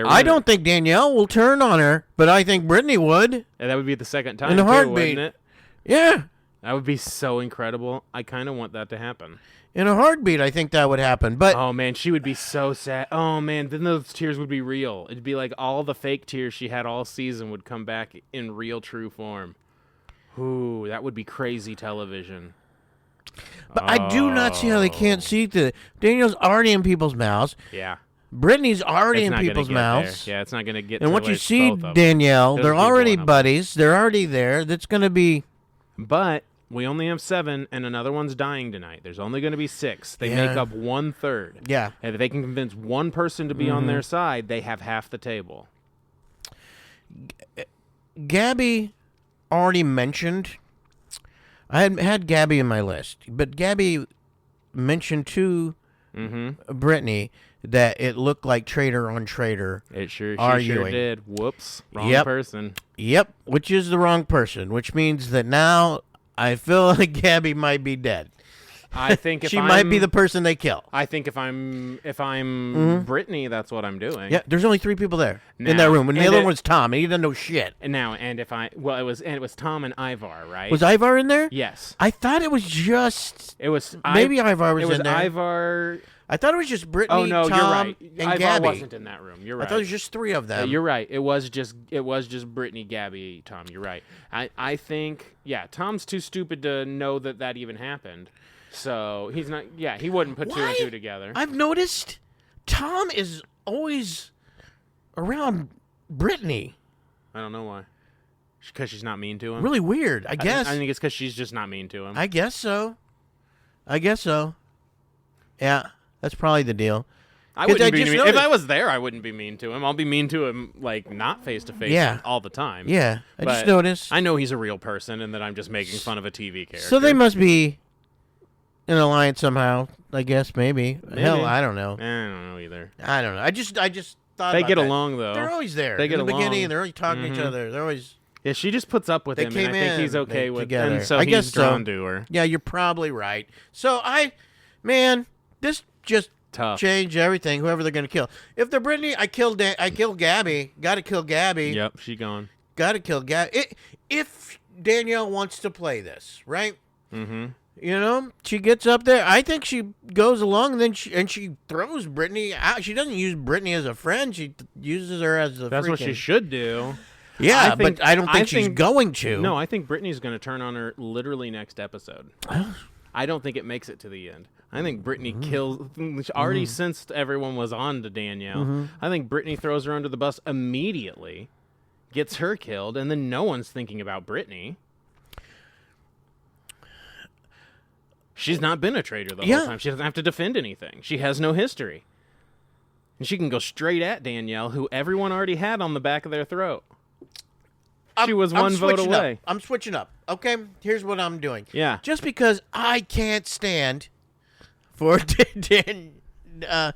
[SPEAKER 2] I don't think Danielle will turn on her, but I think Brittany would.
[SPEAKER 1] And that would be the second time,
[SPEAKER 2] in a heartbeat.
[SPEAKER 1] wouldn't it?
[SPEAKER 2] Yeah.
[SPEAKER 1] That would be so incredible. I kind of want that to happen.
[SPEAKER 2] In a heartbeat, I think that would happen. But
[SPEAKER 1] oh man, she would be so sad. Oh man, then those tears would be real. It'd be like all the fake tears she had all season would come back in real, true form. Ooh, that would be crazy television.
[SPEAKER 2] But I do not see how they can't see the Danielle's already in people's mouths.
[SPEAKER 1] Yeah.
[SPEAKER 2] Brittany's already
[SPEAKER 1] It's
[SPEAKER 2] in
[SPEAKER 1] not gonna
[SPEAKER 2] people's
[SPEAKER 1] get
[SPEAKER 2] mouths.
[SPEAKER 1] there. Yeah, it's not going to get
[SPEAKER 2] And
[SPEAKER 1] to
[SPEAKER 2] once you
[SPEAKER 1] it's
[SPEAKER 2] see
[SPEAKER 1] both of them.
[SPEAKER 2] Danielle,
[SPEAKER 1] It'll
[SPEAKER 2] they're
[SPEAKER 1] be
[SPEAKER 2] already
[SPEAKER 1] one of them.
[SPEAKER 2] buddies. They're already there. That's going to be...
[SPEAKER 1] But we only have 7, and another one's dying tonight. There's only going to be 6. They
[SPEAKER 2] Yeah.
[SPEAKER 1] make up 1/3.
[SPEAKER 2] Yeah.
[SPEAKER 1] And if they can convince one person to be on their side, they have half the table.
[SPEAKER 2] Gabby already mentioned... I had Gabby in my list, but Gabby mentioned to Brittany that it looked like traitor on traitor.
[SPEAKER 1] It sure
[SPEAKER 2] arguing.
[SPEAKER 1] did. Whoops. Wrong
[SPEAKER 2] Yep.
[SPEAKER 1] person.
[SPEAKER 2] Yep, which is the wrong person, which means that now I feel like Gabby might be dead.
[SPEAKER 1] I think if
[SPEAKER 2] She might be the person they kill.
[SPEAKER 1] I think if I'm Brittany, that's what I'm doing.
[SPEAKER 2] Yeah, there's only 3 people there in that
[SPEAKER 1] Now-
[SPEAKER 2] room, and the
[SPEAKER 1] and
[SPEAKER 2] other
[SPEAKER 1] it-
[SPEAKER 2] one was Tom, and he doesn't know shit.
[SPEAKER 1] And now, and if I it was Tom and Ivar, right?
[SPEAKER 2] Was Ivar in there?
[SPEAKER 1] Yes.
[SPEAKER 2] I thought it was just...
[SPEAKER 1] It was
[SPEAKER 2] Maybe Ivar was
[SPEAKER 1] It was
[SPEAKER 2] in there.
[SPEAKER 1] Ivar.
[SPEAKER 2] I thought it was just Brittany,
[SPEAKER 1] Oh no,
[SPEAKER 2] Tom,
[SPEAKER 1] you're right.
[SPEAKER 2] and
[SPEAKER 1] Ivar
[SPEAKER 2] Gabby.
[SPEAKER 1] wasn't in that room. You're right.
[SPEAKER 2] I thought it was just 3 of them.
[SPEAKER 1] You're right. It was just Brittany, Gabby, Tom. You're right. I think Tom's too stupid to know that even happened. So he's not. Yeah, he wouldn't put 2 and 2 together.
[SPEAKER 2] I've noticed Tom is always around Brittany.
[SPEAKER 1] I don't know why. Because she's not mean to him.
[SPEAKER 2] Really weird, I guess.
[SPEAKER 1] I think it's because she's just not mean to him.
[SPEAKER 2] I guess so. Yeah, that's probably the deal.
[SPEAKER 1] I wouldn't
[SPEAKER 2] I
[SPEAKER 1] be
[SPEAKER 2] just
[SPEAKER 1] mean. If
[SPEAKER 2] noticed-
[SPEAKER 1] I was there, I wouldn't be mean to him. I'll be mean to him, like, not face to face
[SPEAKER 2] Yeah.
[SPEAKER 1] all the time.
[SPEAKER 2] Yeah, I just
[SPEAKER 1] But
[SPEAKER 2] noticed.
[SPEAKER 1] I know he's a real person and that I'm just making fun of a TV character.
[SPEAKER 2] So they must be in alliance somehow. I guess maybe.
[SPEAKER 1] Maybe.
[SPEAKER 2] Hell, I don't know.
[SPEAKER 1] I don't know either.
[SPEAKER 2] I don't know. I just thought
[SPEAKER 1] They
[SPEAKER 2] about
[SPEAKER 1] get
[SPEAKER 2] that.
[SPEAKER 1] along, though.
[SPEAKER 2] They're always there.
[SPEAKER 1] They get
[SPEAKER 2] in the beginning.
[SPEAKER 1] along.
[SPEAKER 2] They're always talking to each other. They're always.
[SPEAKER 1] Yeah, she just puts up with
[SPEAKER 2] They
[SPEAKER 1] him, and I
[SPEAKER 2] came
[SPEAKER 1] think he's
[SPEAKER 2] in,
[SPEAKER 1] okay
[SPEAKER 2] they-
[SPEAKER 1] with
[SPEAKER 2] together.
[SPEAKER 1] and so
[SPEAKER 2] I
[SPEAKER 1] he's
[SPEAKER 2] guess so.
[SPEAKER 1] drawn to her.
[SPEAKER 2] Yeah, you're probably right. So this just
[SPEAKER 1] Tough.
[SPEAKER 2] change everything. Whoever they're gonna kill. If they're Brittany, I kill Gabby. Got to kill Gabby.
[SPEAKER 1] Yep, she gone.
[SPEAKER 2] Got to kill Gabby. If Danielle wants to play this, right?
[SPEAKER 1] Mm-hmm.
[SPEAKER 2] You know, she gets up there. I think she goes along, and then she throws Brittany out. She doesn't use Brittany as a friend. She uses her as a.
[SPEAKER 1] That's what she should do.
[SPEAKER 2] Yeah,
[SPEAKER 1] but
[SPEAKER 2] I don't think she's going to.
[SPEAKER 1] No, I think Brittany's going to turn on her literally next episode. I don't think it makes it to the end. I think Brittany kills. Already since everyone was on to Danielle, I think Brittany throws her under the bus immediately, gets her killed, and then no one's thinking about Brittany. She's not been a traitor the whole time. She doesn't have to defend anything. She has no history. And she can go straight at Danielle, who everyone already had on the back of their throat. She was one vote away.
[SPEAKER 2] I'm switching up. Okay, here's what I'm doing.
[SPEAKER 1] Yeah.
[SPEAKER 2] Just because I can't stand for Danielle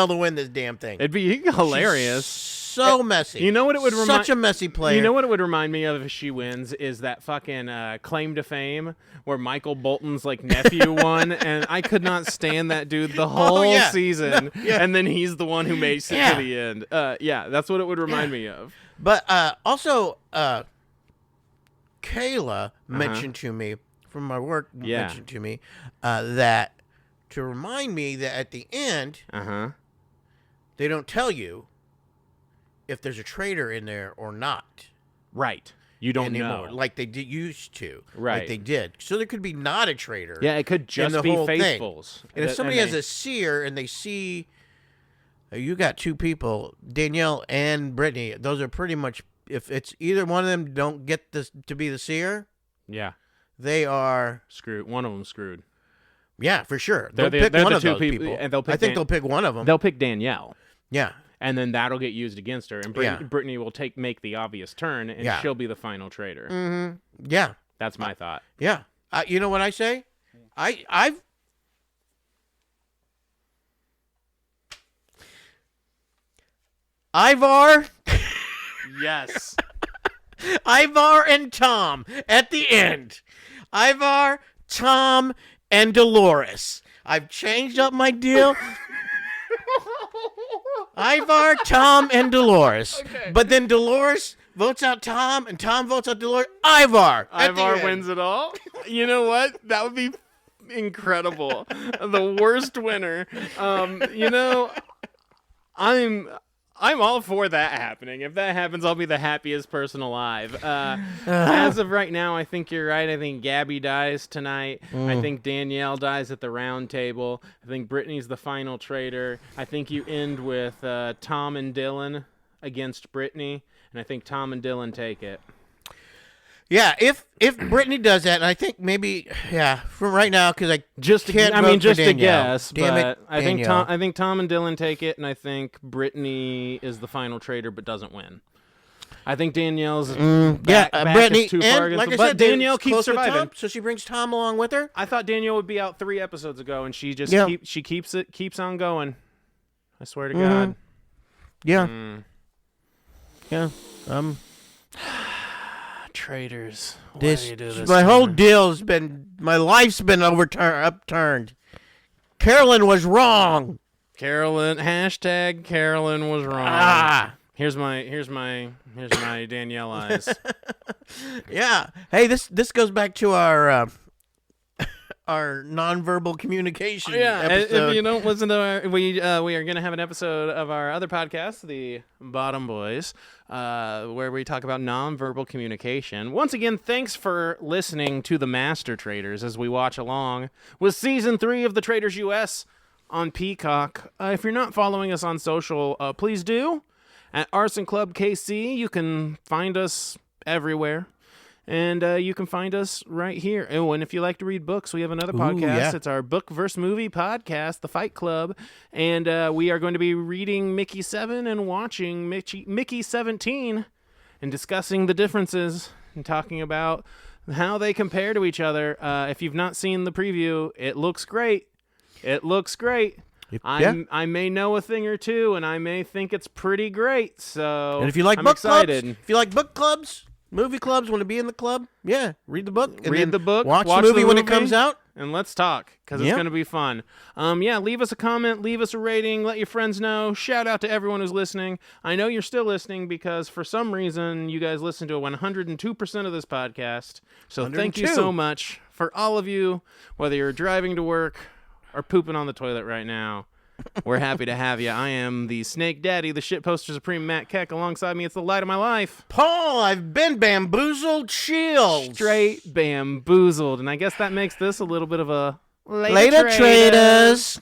[SPEAKER 2] to win this damn thing.
[SPEAKER 1] It'd be hilarious.
[SPEAKER 2] So messy.
[SPEAKER 1] You know what it would remind?
[SPEAKER 2] Such a messy player.
[SPEAKER 1] You know what it would remind me of if she wins is that fucking claim to fame where Michael Bolton's like nephew won, and I could not stand that dude the whole season, and then he's the one who makes it to the end. Yeah, that's what it would remind me of.
[SPEAKER 2] But also, Kayla mentioned to me from my work. Mentioned to me that to remind me that at the end, they don't tell you if there's a traitor in there or not.
[SPEAKER 1] Right. You don't
[SPEAKER 2] anymore,
[SPEAKER 1] know.
[SPEAKER 2] like they used to.
[SPEAKER 1] Right.
[SPEAKER 2] Like they did. So there could be not a traitor.
[SPEAKER 1] Yeah, it could just be faithfuls.
[SPEAKER 2] And if somebody has a seer and they see you got 2 people, Danielle and Brittany, those are pretty much, if it's either one of them don't get this to be the seer, they are
[SPEAKER 1] screwed. One of them screwed.
[SPEAKER 2] Yeah, for sure.
[SPEAKER 1] They're
[SPEAKER 2] pick one
[SPEAKER 1] the
[SPEAKER 2] of
[SPEAKER 1] 2
[SPEAKER 2] those
[SPEAKER 1] people, and they'll pick
[SPEAKER 2] I think they'll pick one of them.
[SPEAKER 1] They'll pick Danielle.
[SPEAKER 2] Yeah.
[SPEAKER 1] And then that'll get used against her, and Brittany will make the obvious turn, and she'll be the final traitor.
[SPEAKER 2] Mm-hmm. Yeah.
[SPEAKER 1] That's my thought.
[SPEAKER 2] Yeah. You know what I say? Ivar.
[SPEAKER 1] Yes.
[SPEAKER 2] Ivar and Tom at the end. Ivar, Tom, and Dolores. I've changed up my deal. Ivar, Tom, and Dolores. Okay. But then Dolores votes out Tom, and Tom votes out Dolores. Ivar.
[SPEAKER 1] Ivar wins it all. You know what? That would be incredible. The worst winner. I'm all for that happening. If that happens, I'll be the happiest person alive. As of right now, I think you're right. I think Gabby dies tonight. I think Danielle dies at the round table. I think Brittany's the final traitor. I think you end with Tom and Dylan against Brittany, and I think Tom and Dylan take it.
[SPEAKER 2] Yeah, if Brittany does that, and I think maybe from right now because I
[SPEAKER 1] just
[SPEAKER 2] can't
[SPEAKER 1] just
[SPEAKER 2] for
[SPEAKER 1] a
[SPEAKER 2] Danielle.
[SPEAKER 1] guess,
[SPEAKER 2] Damn
[SPEAKER 1] but
[SPEAKER 2] it,
[SPEAKER 1] I
[SPEAKER 2] Danielle.
[SPEAKER 1] think Tom and Dylan take it, and I think Brittany is the final traitor but doesn't win. I think Danielle's back
[SPEAKER 2] Brittany
[SPEAKER 1] is too far
[SPEAKER 2] and
[SPEAKER 1] against
[SPEAKER 2] like I
[SPEAKER 1] but
[SPEAKER 2] said,
[SPEAKER 1] Danielle
[SPEAKER 2] David's
[SPEAKER 1] keeps
[SPEAKER 2] close with
[SPEAKER 1] surviving.
[SPEAKER 2] Tom, so she brings Tom along with her.
[SPEAKER 1] I thought Danielle would be out 3 episodes ago, and she just keeps on going. I swear to God.
[SPEAKER 2] Yeah. Yeah.
[SPEAKER 1] Traitors. Why do you do this?
[SPEAKER 2] My whole deal's been, my life's been upturned. CAROLYN was wrong.
[SPEAKER 1] CAROLYN. #CAROLYN was wrong. Here's my Danielle eyes.
[SPEAKER 2] Yeah. Hey, this goes back to our nonverbal communication episode.
[SPEAKER 1] If you don't listen to our, we are going to have an episode of our other podcast, the Bottom Boys, where we talk about nonverbal communication. Once again, thanks for listening to the Master Traitors as we watch along with Season 3 of the Traitors US on Peacock. If you're not following us on social, please do. At Arson Club KC, you can find us everywhere. And you can find us right here. Oh, and if you like to read books, we have another podcast.
[SPEAKER 2] Yeah.
[SPEAKER 1] It's our Book vs. Movie podcast, The Fight Club. And we are going to be reading Mickey 7 and watching Mickey 17 and discussing the differences and talking about how they compare to each other. If you've not seen the preview, it looks great. It looks great. I may know a thing or two, and I may think it's pretty great. So
[SPEAKER 2] And if you like
[SPEAKER 1] I'm
[SPEAKER 2] book
[SPEAKER 1] excited.
[SPEAKER 2] clubs, if you like book clubs, movie clubs, want to be in the club, read the book. And
[SPEAKER 1] Read
[SPEAKER 2] then
[SPEAKER 1] the book,
[SPEAKER 2] Watch
[SPEAKER 1] watch
[SPEAKER 2] the movie
[SPEAKER 1] the
[SPEAKER 2] when it
[SPEAKER 1] movie.
[SPEAKER 2] comes out.
[SPEAKER 1] And let's talk, because it's
[SPEAKER 2] Yeah.
[SPEAKER 1] going to be fun. Leave us a comment, leave us a rating, let your friends know. Shout out to everyone who's listening. I know you're still listening because for some reason you guys listen to 102% of this podcast. So thank you
[SPEAKER 2] 102.
[SPEAKER 1] so much for all of you, whether you're driving to work or pooping on the toilet right now. We're happy to have you. I am the Snake Daddy, the Shitposter Supreme Matt Keck. Alongside me, it's the light of my life.
[SPEAKER 2] Paul, I've been bamboozled. Shields.
[SPEAKER 1] Straight bamboozled. And I guess that makes this a little bit of a
[SPEAKER 2] Later, traders.